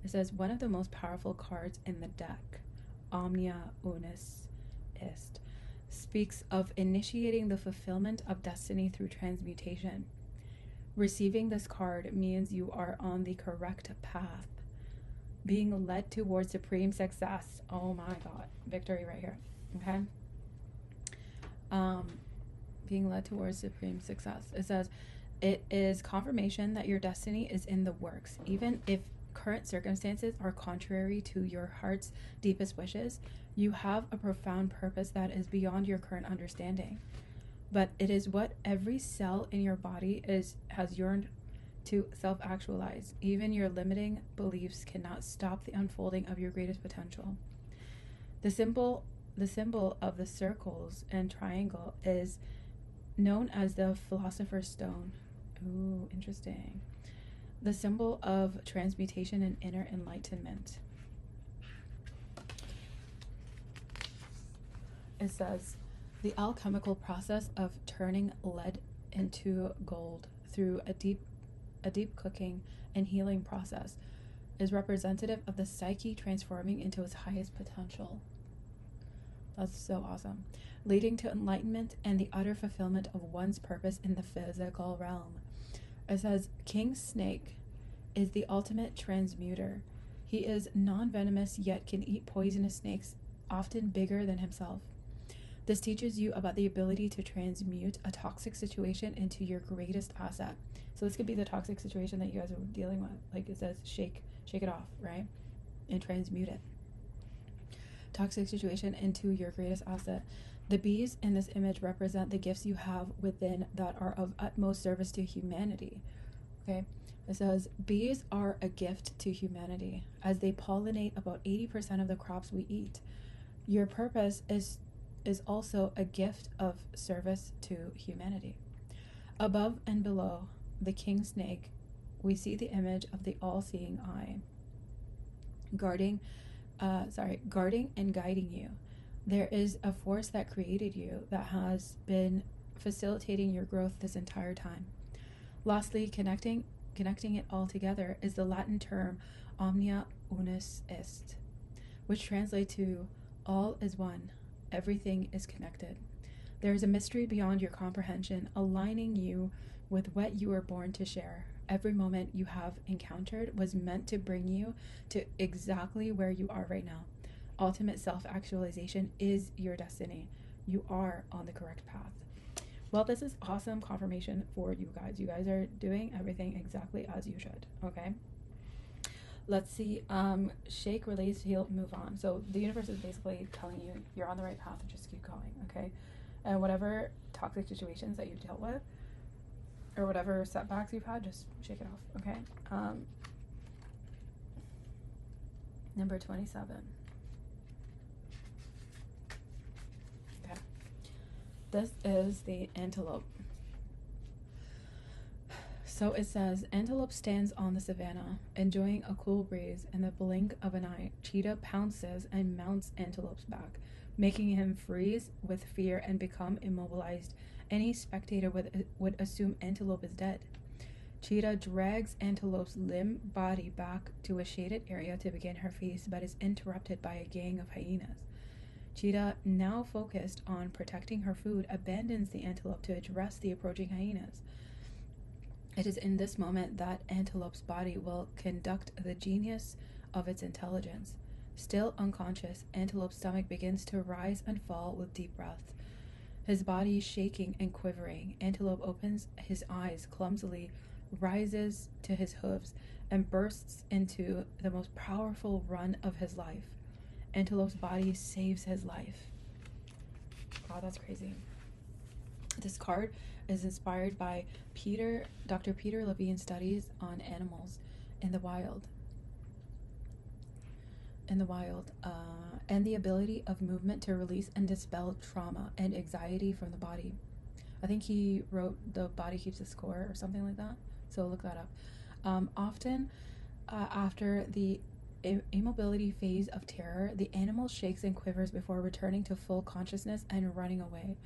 It says, one of the most powerful cards in the deck, Omnia Unis Ist, speaks of initiating the fulfillment of destiny through transmutation. Receiving this card means you are on the correct path, being led towards supreme success. Oh my God, victory right here. Okay. Being led towards supreme success. It says, it is confirmation that your destiny is in the works, even if current circumstances are contrary to your heart's deepest wishes. You have a profound purpose that is beyond your current understanding, but it is what every cell in your body has yearned to self-actualize. Even your limiting beliefs cannot stop the unfolding of your greatest potential. The symbol of the circles and triangle is known as the Philosopher's Stone. Ooh, interesting. The symbol of transmutation and inner enlightenment. It says, the alchemical process of turning lead into gold through a deep cooking and healing process is representative of the psyche transforming into its highest potential. That's so awesome. Leading to enlightenment and the utter fulfillment of one's purpose in the physical realm. It says, King Snake is the ultimate transmuter. He is non-venomous yet can eat poisonous snakes, often bigger than himself. This teaches you about the ability to transmute a toxic situation into your greatest asset. So this could be the toxic situation that you guys are dealing with. Like it says, shake it off, right? And transmute it. Toxic situation into your greatest asset. The bees in this image represent the gifts you have within that are of utmost service to humanity. Okay? It says, bees are a gift to humanity as they pollinate about 80% of the crops we eat. Your purpose is also a gift of service to humanity. Above and below the king snake, we see the image of the all-seeing eye, guarding and guiding you. There is a force that created you that has been facilitating your growth this entire time. Lastly, connecting it all together is the Latin term omnia unus est, which translates to all is one, everything is connected. There is a mystery beyond your comprehension, aligning you with what you were born to share. Every moment you have encountered was meant to bring you to exactly where you are right now. Ultimate self-actualization is your destiny. You are on the correct path. Well, this is awesome confirmation for you guys. You guys are doing everything exactly as you should, okay? Let's see, shake, release, heal, move on. So the universe is basically telling you you're on the right path and just keep going, okay? And whatever toxic situations that you've dealt with or whatever setbacks you've had, just shake it off, okay? Number 27. Okay. This is the antelope. So it says, antelope stands on the savannah, enjoying a cool breeze. In the blink of an eye, cheetah pounces and mounts antelope's back, making him freeze with fear and become immobilized. Any spectator would assume antelope is dead. Cheetah drags antelope's limp body back to a shaded area to begin her feast, but is interrupted by a gang of hyenas. Cheetah, now focused on protecting her food, abandons the antelope to address the approaching hyenas. It is in this moment that Antelope's body will conduct the genius of its intelligence. Still unconscious, Antelope's stomach begins to rise and fall with deep breaths. His body shaking and quivering, Antelope opens his eyes clumsily, rises to his hooves, and bursts into the most powerful run of his life. Antelope's body saves his life. Wow, that's crazy. This card is inspired by Dr. Peter Levine's studies on animals in the wild. And the ability of movement to release and dispel trauma and anxiety from the body. I think he wrote "The Body Keeps the Score" or something like that. So look that up. Often, after the immobility phase of terror, the animal shakes and quivers before returning to full consciousness and running away.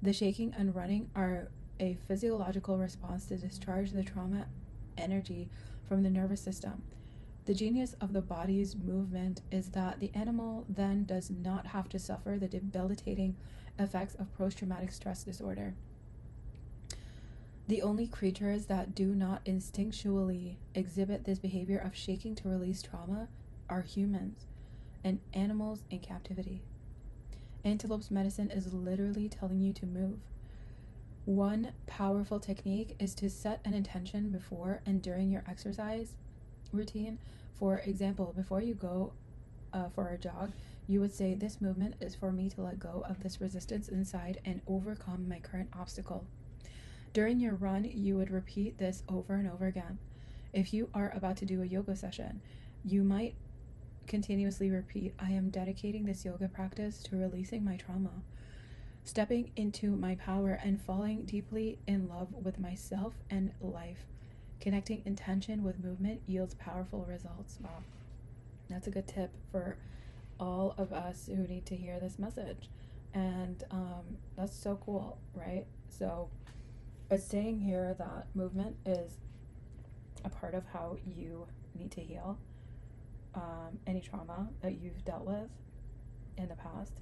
The shaking and running are a physiological response to discharge the trauma energy from the nervous system. The genius of the body's movement is that the animal then does not have to suffer the debilitating effects of post-traumatic stress disorder. The only creatures that do not instinctually exhibit this behavior of shaking to release trauma are humans and animals in captivity. Antelope's medicine is literally telling you to move. One powerful technique is to set an intention before and during your exercise routine. For example, before you go for a jog, you would say, "This movement is for me to let go of this resistance inside and overcome my current obstacle." During your run, you would repeat this over and over again. If you are about to do a yoga session, you might continuously repeat, "I am dedicating this yoga practice to releasing my trauma, stepping into my power, and falling deeply in love with myself and life." Connecting intention with movement yields powerful results. Wow. That's a good tip for all of us who need to hear this message. And that's so cool, right? So it's saying here that movement is a part of how you need to heal any trauma that you've dealt with in the past.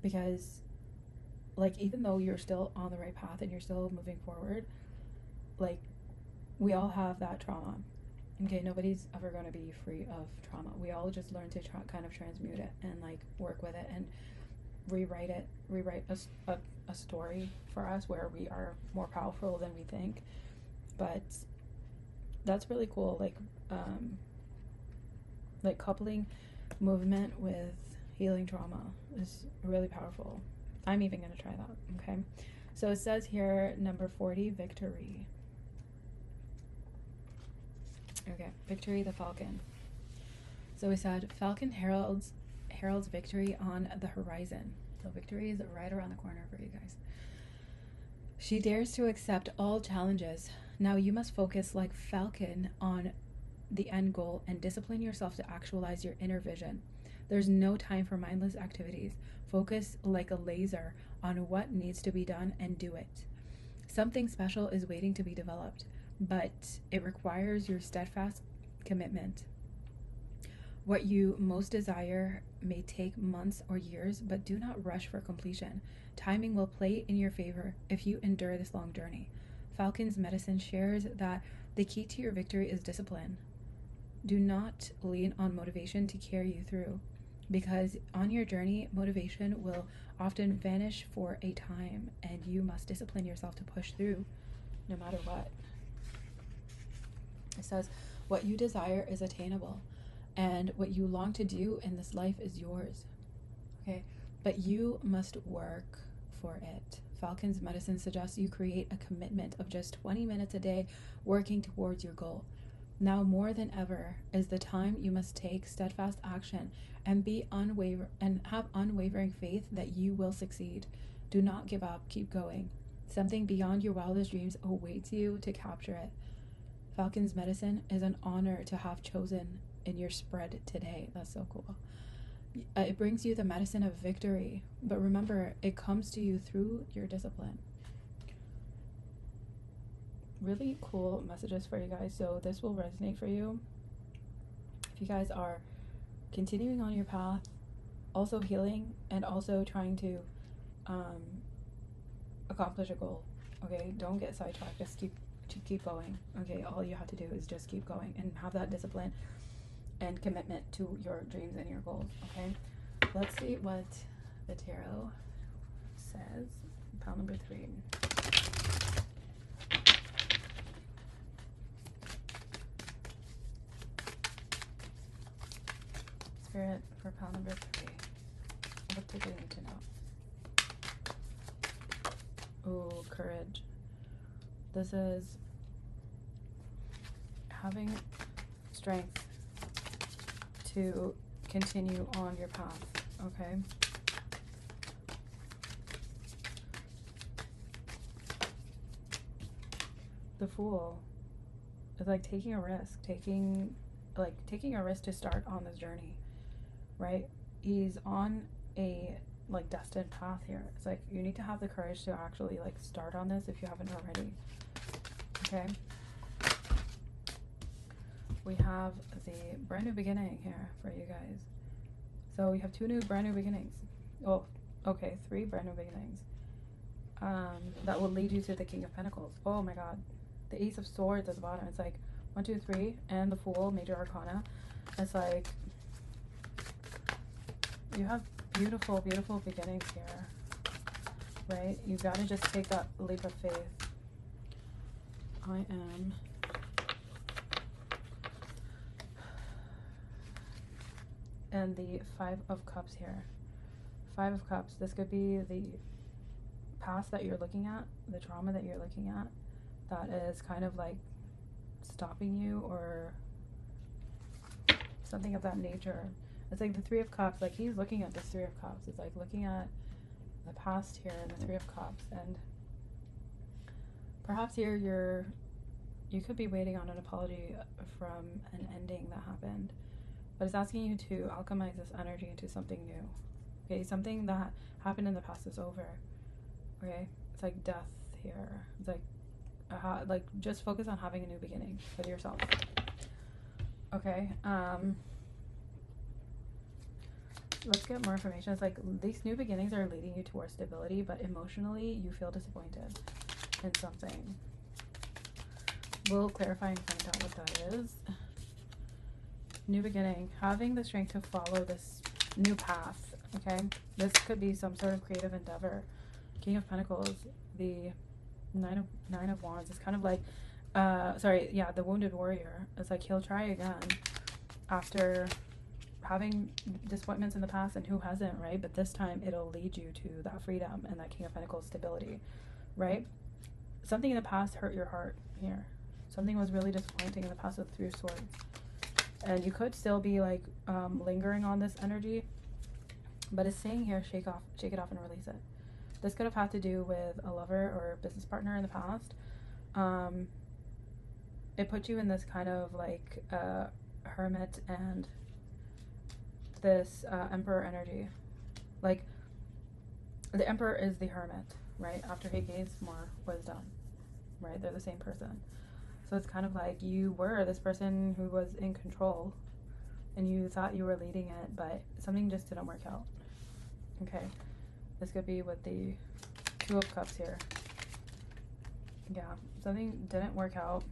Because, like, even though you're still on the right path and you're still moving forward, like, we all have that trauma. Okay, nobody's ever going to be free of trauma. We all just learn to kind of transmute it and, like, work with it and rewrite a story for us where we are more powerful than we think. But that's really cool. Like coupling movement with healing trauma is really powerful. I'm even going to try that. Okay, so it says here, number 40, victory. Okay, victory, the falcon. So we said falcon heralds victory on the horizon. So victory is right around the corner for you guys. She dares to accept all challenges. Now you must focus like falcon on the end goal and discipline yourself to actualize your inner vision. There's no time for mindless activities. Focus like a laser on what needs to be done and do it. Something special is waiting to be developed, but it requires your steadfast commitment. What you most desire may take months or years, but do not rush for completion. Timing will play in your favor if you endure this long journey. Falcon's medicine shares that the key to your victory is discipline. Do not lean on motivation to carry you through, because on your journey, motivation will often vanish for a time, and you must discipline yourself to push through no matter what. It says, what you desire is attainable, and what you long to do in this life is yours. Okay, but you must work for it. Falcon's medicine suggests you create a commitment of just 20 minutes a day working towards your goal. Now more than ever is the time you must take steadfast action and have unwavering faith that you will succeed. Do not give up, keep going. Something beyond your wildest dreams awaits you to capture it. Falcon's medicine is an honor to have chosen in your spread today. That's so cool. It brings you the medicine of victory, but remember, it comes to you through your discipline. Really cool messages for you guys, so this will resonate for you. If you guys are continuing on your path, also healing and also trying to accomplish a goal. Okay, don't get sidetracked. Just keep going. Okay, all you have to do is just keep going and have that discipline and commitment to your dreams and your goals. Okay, let's see what the tarot says. Pile number 3. Spirit for pile number 3. What do they need to know? Ooh, courage. This is having strength to continue on your path, okay? The Fool is like taking a risk, taking a risk to start on this journey, right? He's on a like destined path here. It's like you need to have the courage to actually like start on this if you haven't already. Okay. We have the brand new beginning here for you guys. So we have 2 brand new beginnings. Oh, okay, 3 brand new beginnings. That will lead you to the King of Pentacles. Oh my God. The Ace of Swords at the bottom. It's like 1, 2, 3, and the Fool, Major Arcana. It's like you have beautiful, beautiful beginnings here, right? You gotta just take that leap of faith. I am and the 5 of Cups here. 5 of Cups. This could be the past that you're looking at, the trauma that you're looking at, that is kind of like stopping you or something of that nature. It's like the 3 of Cups, like he's looking at this 3 of Cups. It's like looking at the past here and the 3 of Cups, and perhaps here you could be waiting on an apology from an ending that happened, but it's asking you to alchemize this energy into something new. Okay, something that happened in the past is over. Okay, it's like death here. It's like just focus on having a new beginning with yourself. Okay, let's get more information. It's like these new beginnings are leading you towards stability, but emotionally you feel disappointed in something. We'll clarify and find out what that is. New beginning, having the strength to follow this new path. Okay, this could be some sort of creative endeavor. King of Pentacles, the Nine of Wands is kind of like the Wounded Warrior. It's like he'll try again after having disappointments in the past, and who hasn't, right? But this time it'll lead you to that freedom and that King of Pentacles stability, right? Something in the past hurt your heart here. Something was really disappointing in the past with 3 of Swords, and you could still be like lingering on this energy, but it's saying here, shake it off and release it. This could have had to do with a lover or a business partner in the past. It put you in this kind of like hermit and this Emperor energy. Like the Emperor is the hermit, right? After he gains more wisdom, right? They're the same person. So it's kind of like you were this person who was in control and you thought you were leading it, but something just didn't work out. Okay, this could be with the 2 of Cups here. Yeah, something didn't work out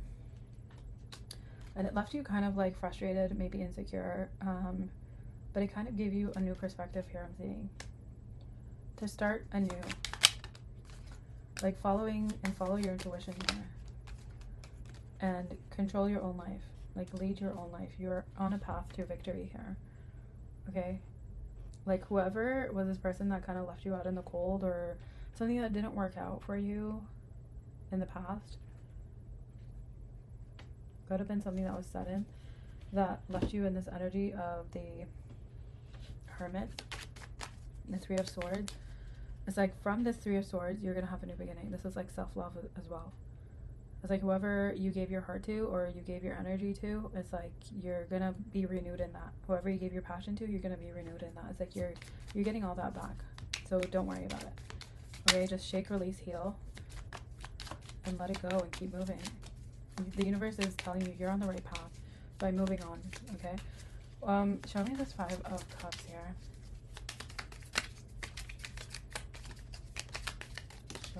and it left you kind of like frustrated, maybe insecure, but it kind of gave you a new perspective here. I'm seeing to start anew, like follow your intuition here and control your own life, like lead your own life. You're on a path to victory here. Okay, like whoever was this person that kind of left you out in the cold, or something that didn't work out for you in the past, could have been something that was sudden that left you in this energy of the Hermit, the 3 of Swords. It's like from this 3 of Swords you're gonna have a new beginning. This is like self-love as well. It's like whoever you gave your heart to or you gave your energy to, it's like you're gonna be renewed in that. Whoever you gave your passion to, you're gonna be renewed in that. It's like you're getting all that back. So don't worry about it. Okay, just shake, release, heal, and let it go and keep moving. The universe is telling you you're on the right path by moving on. Okay, show me this 5 of Cups here.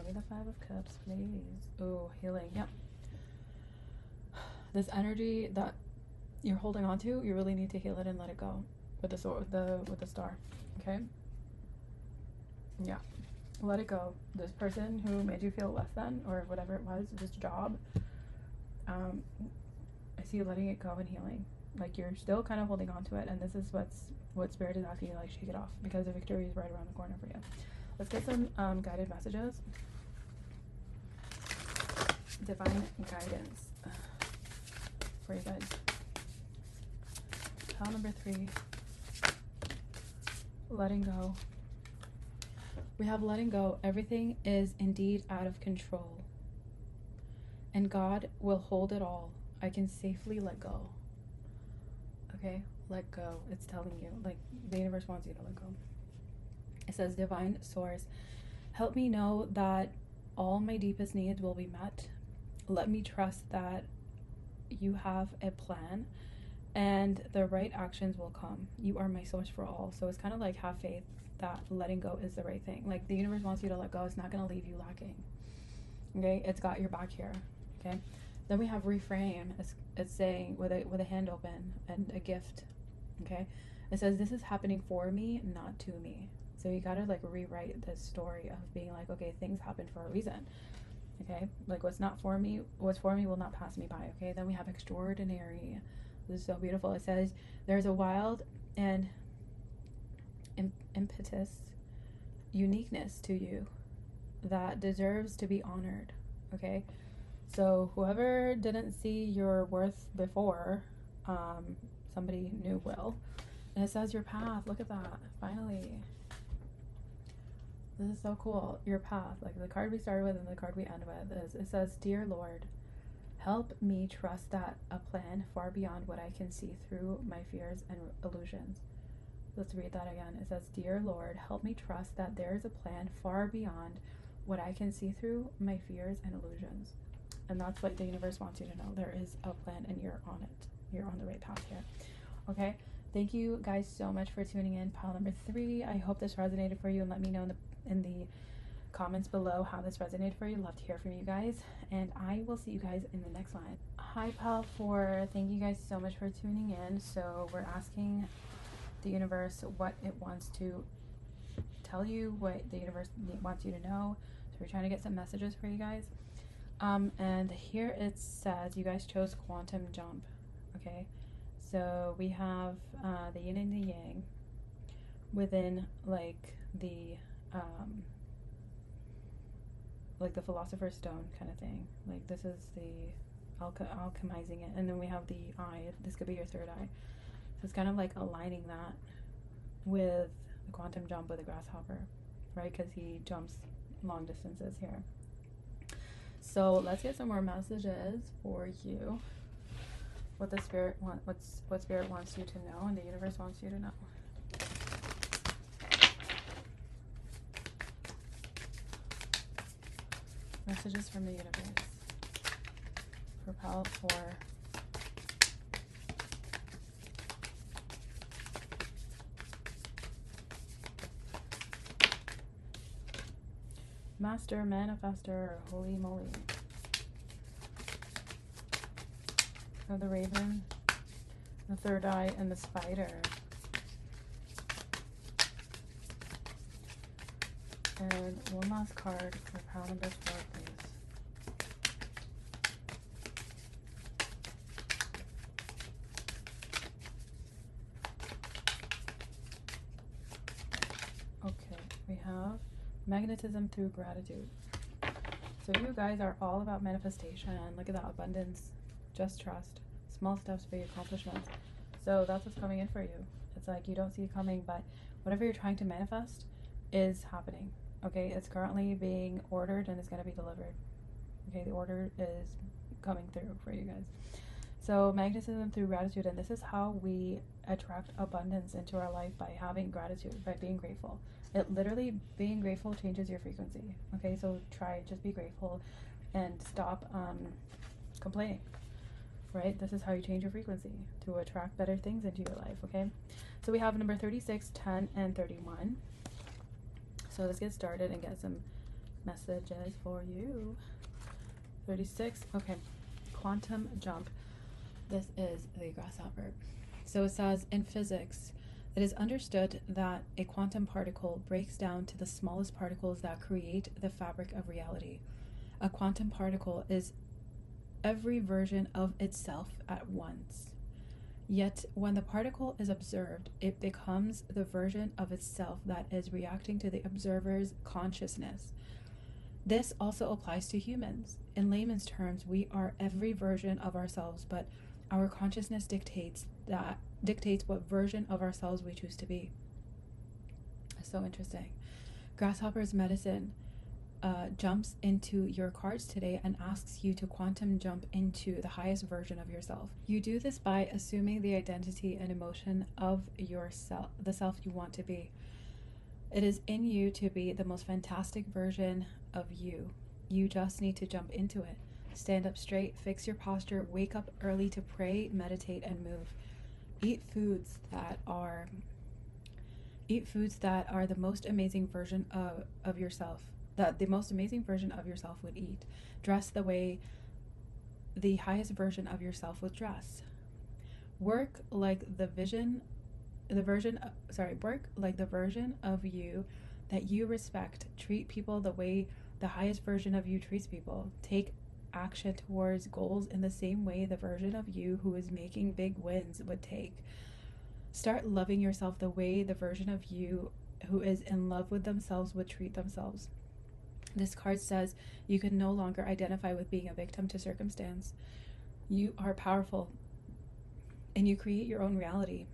me the 5 of Cups, please. Oh, healing. Yep. This energy that you're holding on to, you really need to heal it and let it go with the sword, with the star. Okay? Yeah. Let it go. This person who made you feel less than, or whatever it was, this job, I see you letting it go and healing. Like, you're still kind of holding on to it, and this is what Spirit is asking you to, like, shake it off, because the victory is right around the corner for you. Let's get some guided messages. Divine guidance for you guys. Pile number 3. Letting go. We have letting go. Everything is indeed out of control, and God will hold it all. I can safely let go. Okay? Let go. It's telling you. Like, the universe wants you to let go. It says, Divine Source, help me know that all my deepest needs will be met. Let me trust that you have a plan and the right actions will come. You are my source for all. So it's kind of like, have faith that letting go is the right thing. Like, the universe wants you to let go. It's not going to leave you lacking. Okay? It's got your back here. Okay? Then we have reframe. It's saying with a hand open and a gift. Okay? It says, this is happening for me, not to me. So you gotta, like, rewrite this story of being like, okay, things happen for a reason. Okay? Like, what's for me will not pass me by. Okay? Then we have extraordinary. This is so beautiful. It says, there's a wild and impetus uniqueness to you that deserves to be honored. Okay? So whoever didn't see your worth before, somebody new will. And it says your path. Look at that. Finally. This is so cool. Your path. Like, the card we started with and the card we end with is, it says, Dear Lord, help me trust that a plan far beyond what I can see through my fears and illusions. Let's read that again. It says, Dear Lord, help me trust that there is a plan far beyond what I can see through my fears and illusions. And that's what the universe wants you to know. There is a plan and you're on it. You're on the right path here. Okay? Thank you guys so much for tuning in. Pile number 3. I hope this resonated for you, and let me know in the comments below how this resonated for you. Love to hear from you guys, and I will see you guys in the next line. Hi, Pile 4. Thank you guys so much for tuning in. So we're asking the universe what it wants to tell you, what the universe wants you to know. So we're trying to get some messages for you guys. And here it says you guys chose quantum jump. Okay, so we have the yin and the yang within, like, the philosopher's stone kind of thing. Like, this is the alchemizing it, and then we have the eye. This could be your third eye. So it's kind of like aligning that with the quantum jump with a grasshopper, right? Because he jumps long distances here. So let's get some more messages for you. What the spirit what spirit wants you to know, and the universe wants you to know. Messages from the universe for Pile 4. Master, manifester, holy moly. So the raven, the third eye, and the spider. And one last card for pile number 4, please. Okay, we have magnetism through gratitude. So you guys are all about manifestation. Look at that abundance. Just trust. Small steps, big accomplishments. So that's what's coming in for you. It's like you don't see it coming, but whatever you're trying to manifest is happening. Okay, it's currently being ordered and it's going to be delivered. Okay, the order is coming through for you guys. So magnetism through gratitude, and this is how we attract abundance into our life, by having gratitude, by being grateful. It literally, being grateful changes your frequency. Okay, so just be grateful and stop complaining. Right? This is how you change your frequency to attract better things into your life. Okay, so we have number 36, 10, and 31. So let's get started and get some Messages for you. 36. Okay. Quantum jump. This is the grasshopper. So it says, in physics, it is understood that a quantum particle breaks down to the smallest particles that create the fabric of reality. A quantum particle is every version of itself at once. Yet, when the particle is observed, it becomes the version of itself that is reacting to the observer's consciousness. This also applies to humans. In layman's terms, we are every version of ourselves, but our consciousness dictates what version of ourselves we choose to be. So interesting. Grasshopper's medicine jumps into your cards today and asks you to quantum jump into the highest version of yourself. You do this by assuming the identity and emotion of yourself, the self you want to be. It is in you to be the most fantastic version of you. You just need to jump into it. Stand up straight, fix your posture, wake up early to pray, meditate, and move. Eat foods that are the most amazing version of yourself, that the most amazing version of yourself would eat. Dress the way the highest version of yourself would dress. Work like the version of you that you respect. Treat people the way the highest version of you treats people. Take action towards goals in the same way the version of you who is making big wins would take. Start loving yourself the way the version of you who is in love with themselves would treat themselves. This card says you can no longer identify with being a victim to circumstance. You are powerful and you create your own reality.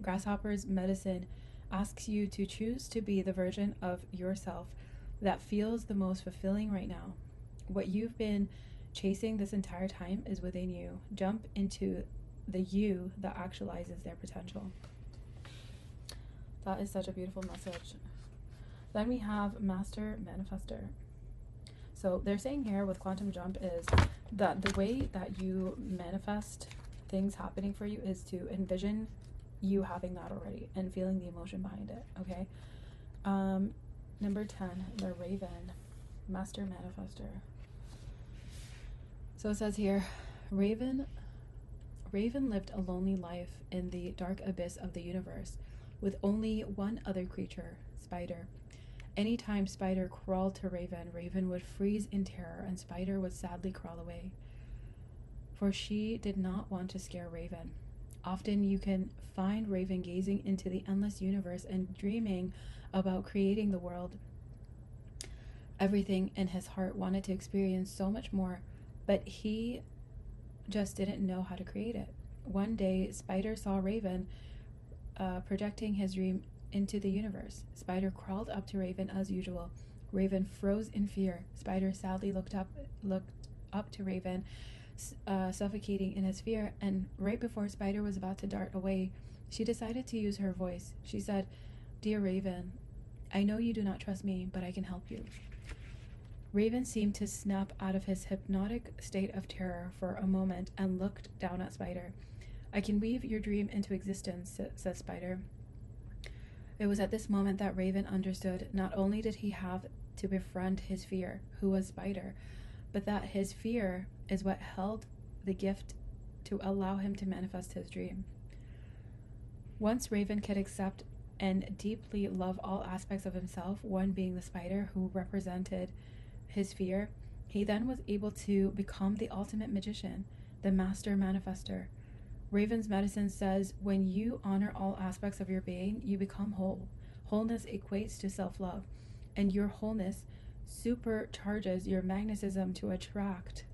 Grasshopper's medicine asks you to choose to be the version of yourself that feels the most fulfilling right now. What you've been chasing this entire time is within you. Jump into the you that actualizes their potential. That is such a beautiful message. Then we have Master Manifester. So they're saying here with Quantum Jump is that the way that you manifest things happening for you is to envision you having that already and feeling the emotion behind it. Okay. Number 10, the Raven, Master Manifester. So it says here, Raven lived a lonely life in the dark abyss of the universe with only one other creature, Spider. Anytime Spider crawled to Raven, Raven would freeze in terror and Spider would sadly crawl away. For she did not want to scare Raven. Often you can find Raven gazing into the endless universe and dreaming about creating the world. Everything in his heart wanted to experience so much more, but he just didn't know how to create it. One day, Spider saw Raven projecting his dream into the universe. Spider crawled up to Raven as usual. Raven froze in fear. Spider sadly looked up to Raven, suffocating in his fear, and right before Spider was about to dart away, she decided to use her voice. She said, "Dear Raven, I know you do not trust me, but I can help you." Raven seemed to snap out of his hypnotic state of terror for a moment and looked down at Spider. "I can weave your dream into existence," said Spider. It was at this moment that Raven understood not only did he have to befriend his fear, who was Spider, but that his fear is what held the gift to allow him to manifest his dream. Once Raven could accept and deeply love all aspects of himself, one being the Spider who represented his fear, he then was able to become the ultimate magician, the Master Manifester. Raven's medicine says when you honor all aspects of your being, you become whole. Wholeness equates to self-love, and your wholeness supercharges your magnetism to attract.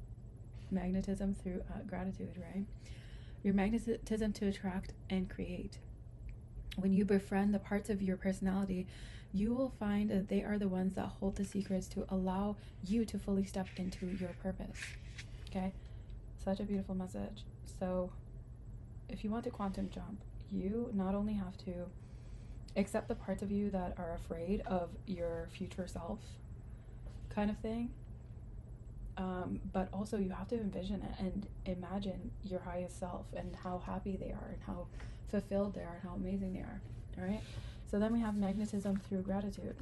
Magnetism through gratitude, right? Your magnetism to attract and create. When you befriend the parts of your personality, you will find that they are the ones that hold the secrets to allow you to fully step into your purpose. Okay? Such a beautiful message. So, if you want to quantum jump, you not only have to accept the parts of you that are afraid of your future self kind of thing, but also you have to envision it and imagine your highest self and how happy they are and how fulfilled they are and how amazing they are. All right? So then we have magnetism through gratitude.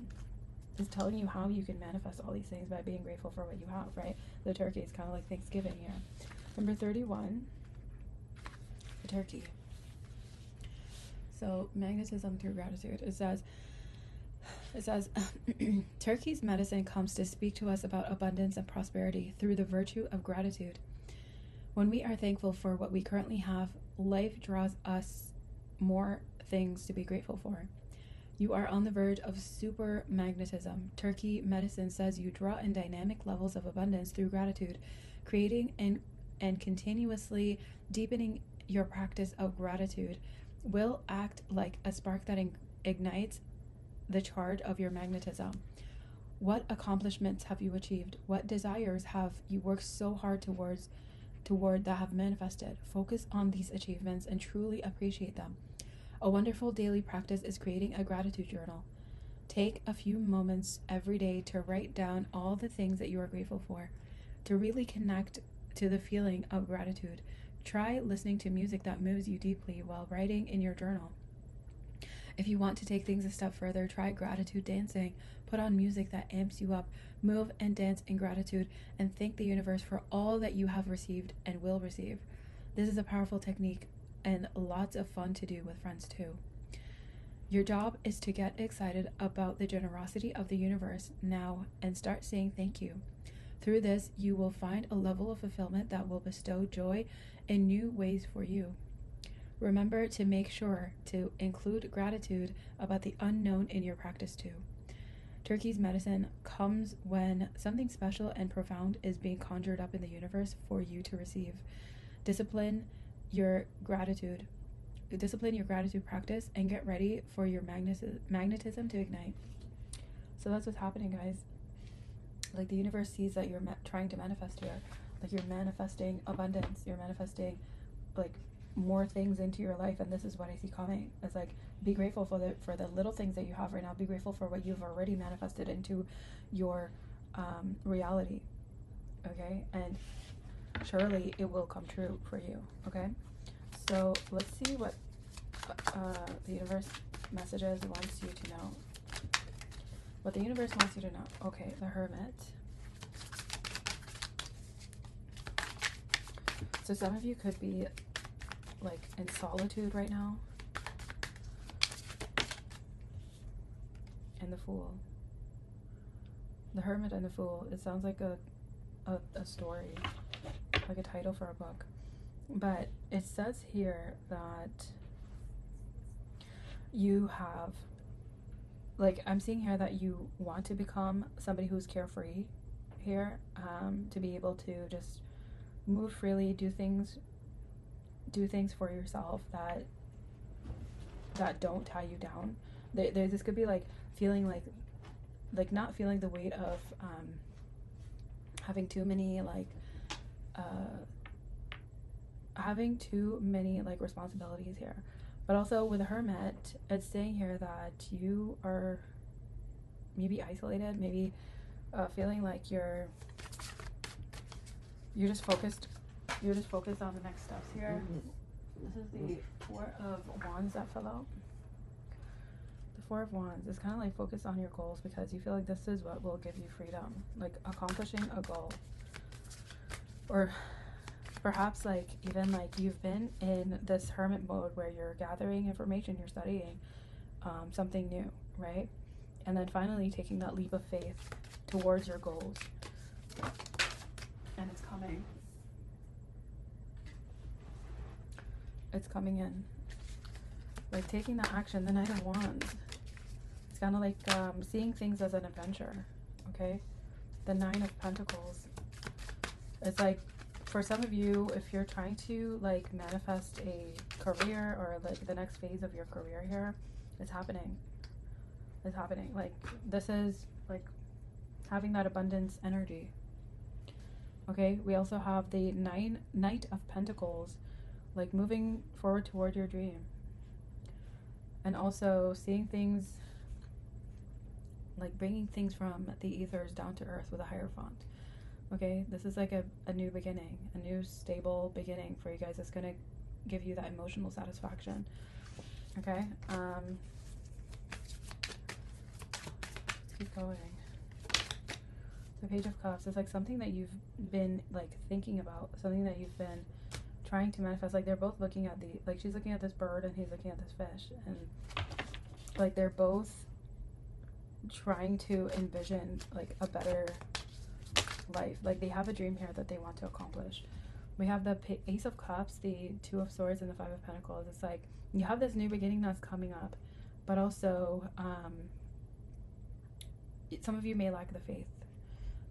is telling you how you can manifest all these things by being grateful for what you have, right? The turkey is kind of like Thanksgiving here. Number 31, the turkey. So magnetism through gratitude. It says, Turkey's medicine comes to speak to us about abundance and prosperity through the virtue of gratitude. When we are thankful for what we currently have, life draws us more things to be grateful for. You are on the verge of super magnetism. Turkey medicine says you draw in dynamic levels of abundance through gratitude, creating and continuously deepening your practice of gratitude will act like a spark that ignites the charge of your magnetism. What accomplishments have you achieved? What desires have you worked so hard toward that have manifested? Focus on these achievements and truly appreciate them. A wonderful daily practice is creating a gratitude journal. Take a few moments every day to write down all the things that you are grateful for. To really connect to the feeling of gratitude, try listening to music that moves you deeply while writing in your journal. If you want to take things a step further, try gratitude dancing. Put on music that amps you up. Move and dance in gratitude and thank the universe for all that you have received and will receive. This is a powerful technique and lots of fun to do with friends too. Your job is to get excited about the generosity of the universe now and start saying thank you. Through this, you will find a level of fulfillment that will bestow joy in new ways for you. Remember to make sure to include gratitude about the unknown in your practice too. Turkey's medicine comes when something special and profound is being conjured up in the universe for you to receive. Discipline your gratitude practice and get ready for your magnetism to ignite. So that's what's happening, guys. Like the universe sees that you're trying to manifest here. Like you're manifesting abundance. You're manifesting like more things into your life, and this is what I see coming. It's like, be grateful for the little things that you have right now. Be grateful for what you've already manifested into your reality. Okay, and surely it will come true for you. Okay, so let's see what the universe messages wants you to know. What the universe wants you to know. Okay, the Hermit. So some of you could be like in solitude right now. And the Fool. The Hermit and the Fool. It sounds like a story, like a title for a book. But it says here that you have, like, I'm seeing here that you want to become somebody who's carefree here, to be able to just move freely, do things for yourself that don't tie you down. This could be like feeling like not feeling the weight of having too many responsibilities here. But also with the Hermit, it's saying here that you are maybe isolated, maybe feeling like you're just focused on the next steps here. This is the Four of Wands that fell out. The Four of Wands is kind of like focus on your goals, because you feel like this is what will give you freedom, like accomplishing a goal. Or perhaps like even like you've been in this hermit mode where you're gathering information, you're studying something new, right? And then finally taking that leap of faith towards your goals. And it's coming. It's coming in. Like taking that action, the Knight of Wands. It's kind of like seeing things as an adventure, okay? The Nine of Pentacles. It's like, for some of you, if you're trying to like manifest a career or like the next phase of your career here, it's happening. It's happening. Like this is like having that abundance energy. Okay, we also have the Knight of Pentacles, like moving forward toward your dream. And also seeing things, like bringing things from the ethers down to earth with a Hierophant. Okay, this is like a new beginning, a new stable beginning for you guys. It's going to give you that emotional satisfaction. Okay, let's keep going. The Page of Cups is like something that you've been like thinking about, something that you've been trying to manifest. Like they're both looking at like she's looking at this bird and he's looking at this fish, and like they're both trying to envision like a better life. Like they have a dream here that they want to accomplish. We have the Ace of Cups, the Two of Swords, and the Five of Pentacles. It's like you have this new beginning that's coming up, but also some of you may lack the faith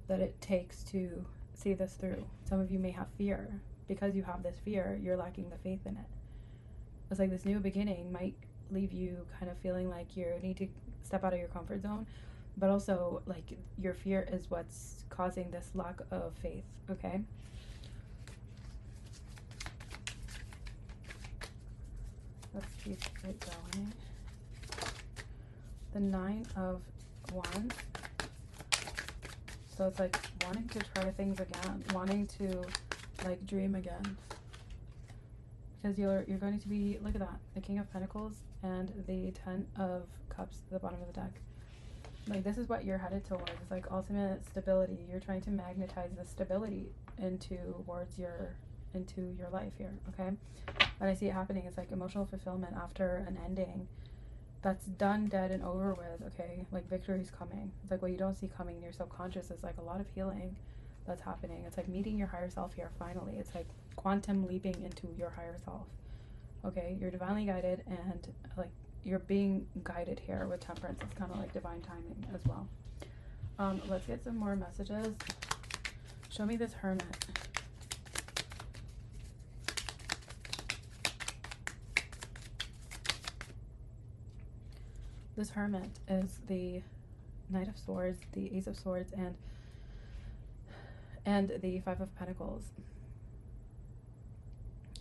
that it takes to see this through. Some of you may have fear. Because you have this fear, you're lacking the faith in it. It's like this new beginning might leave you kind of feeling like you need to step out of your comfort zone, but also like your fear is what's causing this lack of faith, okay? Let's keep it going. The Nine of Wands. So it's like wanting to try things again, wanting to like dream again, because you're going to be, look at that, the King of Pentacles and the Ten of Cups at the bottom of the deck. Like this is what you're headed towards. It's like ultimate stability. You're trying to magnetize the stability into your life here, okay? When I see it happening, it's like emotional fulfillment after an ending that's done, dead, and over with, okay? Like victory's coming. It's like what you don't see coming in your subconscious is like a lot of healing that's happening. It's like meeting your higher self here finally. It's like quantum leaping into your higher self, okay? You're divinely guided, and like you're being guided here with Temperance. It's kind of like divine timing as well. Let's get some more messages. Show me this Hermit. This Hermit is the Knight of Swords, the Ace of Swords, and the Five of Pentacles.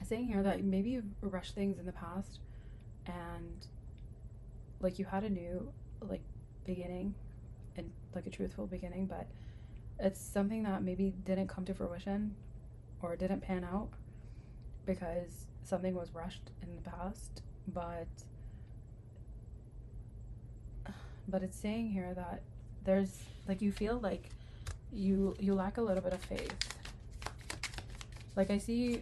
Saying here that maybe you've rushed things in the past, and like you had a new like beginning, and like a truthful beginning, but it's something that maybe didn't come to fruition or didn't pan out because something was rushed in the past. But it's saying here that there's like, you feel like you lack a little bit of faith. Like I see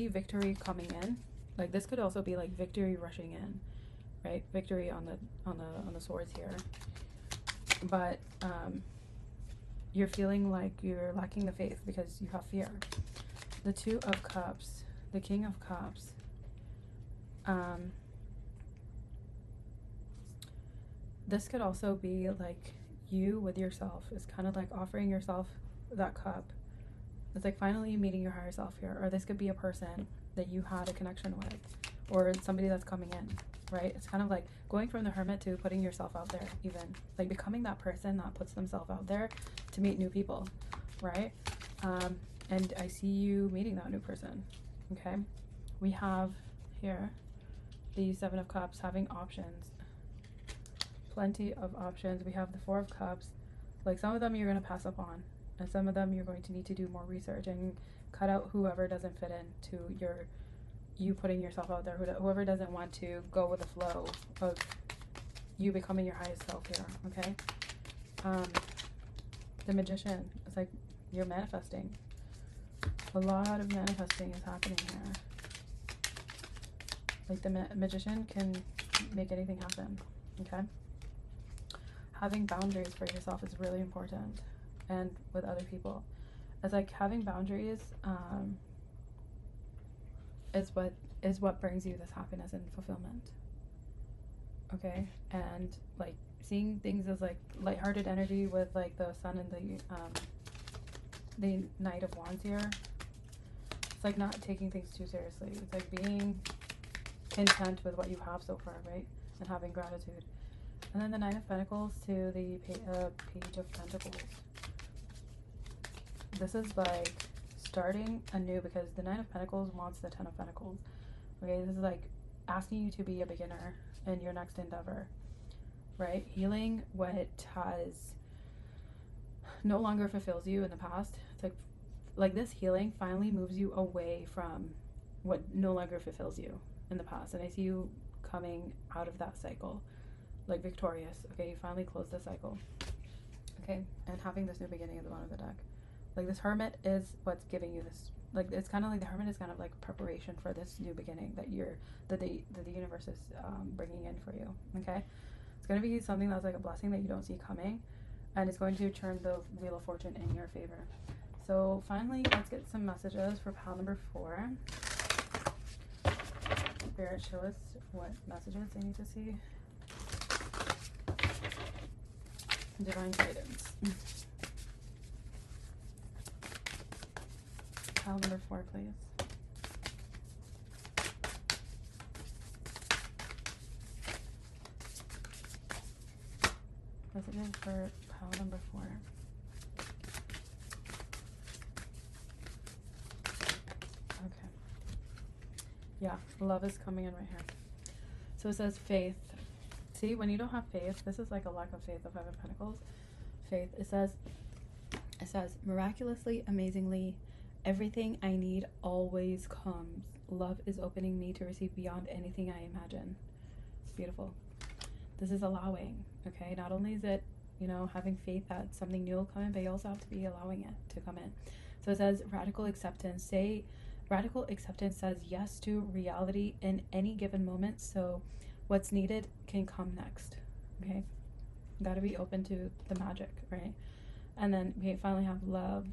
victory coming in. Like this could also be like victory rushing in, right? Victory on the swords here. But you're feeling like you're lacking the faith because you have fear. The Two of Cups, the King of Cups. This could also be like you with yourself. It's kind of like offering yourself that cup. It's like finally meeting your higher self here. Or this could be a person that you had a connection with, or somebody that's coming in, right? It's kind of like going from the Hermit to putting yourself out there, even like becoming that person that puts themselves out there to meet new people, right? And I see you meeting that new person, okay? We have here the Seven of Cups, having options. Plenty of options. We have the Four of Cups. Like some of them you're going to pass up on, and some of them you're going to need to do more research and cut out whoever doesn't fit into you putting yourself out there, whoever doesn't want to go with the flow of you becoming your highest self here, okay? The Magician, it's like you're manifesting. A lot of manifesting is happening here. Like the Magician can make anything happen, okay? Having boundaries for yourself is really important, and with other people. It's like having boundaries is what brings you this happiness and fulfillment, okay? And like seeing things as like lighthearted energy with like the Sun and the Knight of Wands here. It's like not taking things too seriously. It's like being content with what you have so far, right? And having gratitude. And then the Nine of Pentacles to the Page of Pentacles. This is like starting anew, because the Nine of Pentacles wants the Ten of Pentacles. Okay, this is like asking you to be a beginner in your next endeavor, right? Healing what has no longer fulfills you in the past. It's like this healing finally moves you away from what no longer fulfills you in the past. And I see you coming out of that cycle. like victorious. Okay, you finally closed the cycle. Okay, and having this new beginning at the bottom of the deck. Like this Hermit is what's giving you this, like it's kind of like the Hermit is kind of like preparation for this new beginning that the universe is bringing in for you. Okay, it's going to be something that's like a blessing that you don't see coming, and it's going to turn the Wheel of Fortune in your favor. So finally, let's get some messages for pile number 4. Spirit, show us what messages they need to see. Divine guidance. Pile number 4, please. Messages for pile number 4. Okay. Yeah, love is coming in right here. So it says faith. See, when you don't have faith, this is like a lack of faith, the 5 of Pentacles. Faith. It says miraculously, amazingly, everything I need always comes. Love is opening me to receive beyond anything I imagine. Beautiful. This is allowing, okay? Not only is it, you know, having faith that something new will come in, but you also have to be allowing it to come in. So it says radical acceptance. Radical acceptance says yes to reality in any given moment, so what's needed can come next, okay? You gotta be open to the magic, right? And then we finally have love.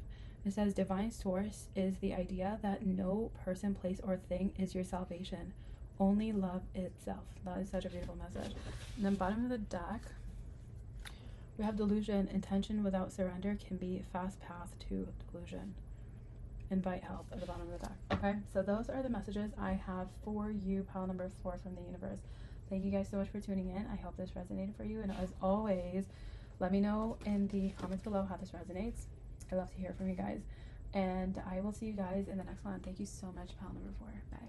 It says divine source is the idea that no person, place, or thing is your salvation. Only love itself. That is such a beautiful message. And then bottom of the deck, we have delusion. Intention without surrender can be a fast path to delusion. Invite help at the bottom of the deck. Okay, so those are the messages I have for you, pile number 4 from the universe. Thank you guys so much for tuning in. I hope this resonated for you. And as always, let me know in the comments below how this resonates. I love to hear from you guys. And I will see you guys in the next one. Thank you so much, pile number 4. Bye.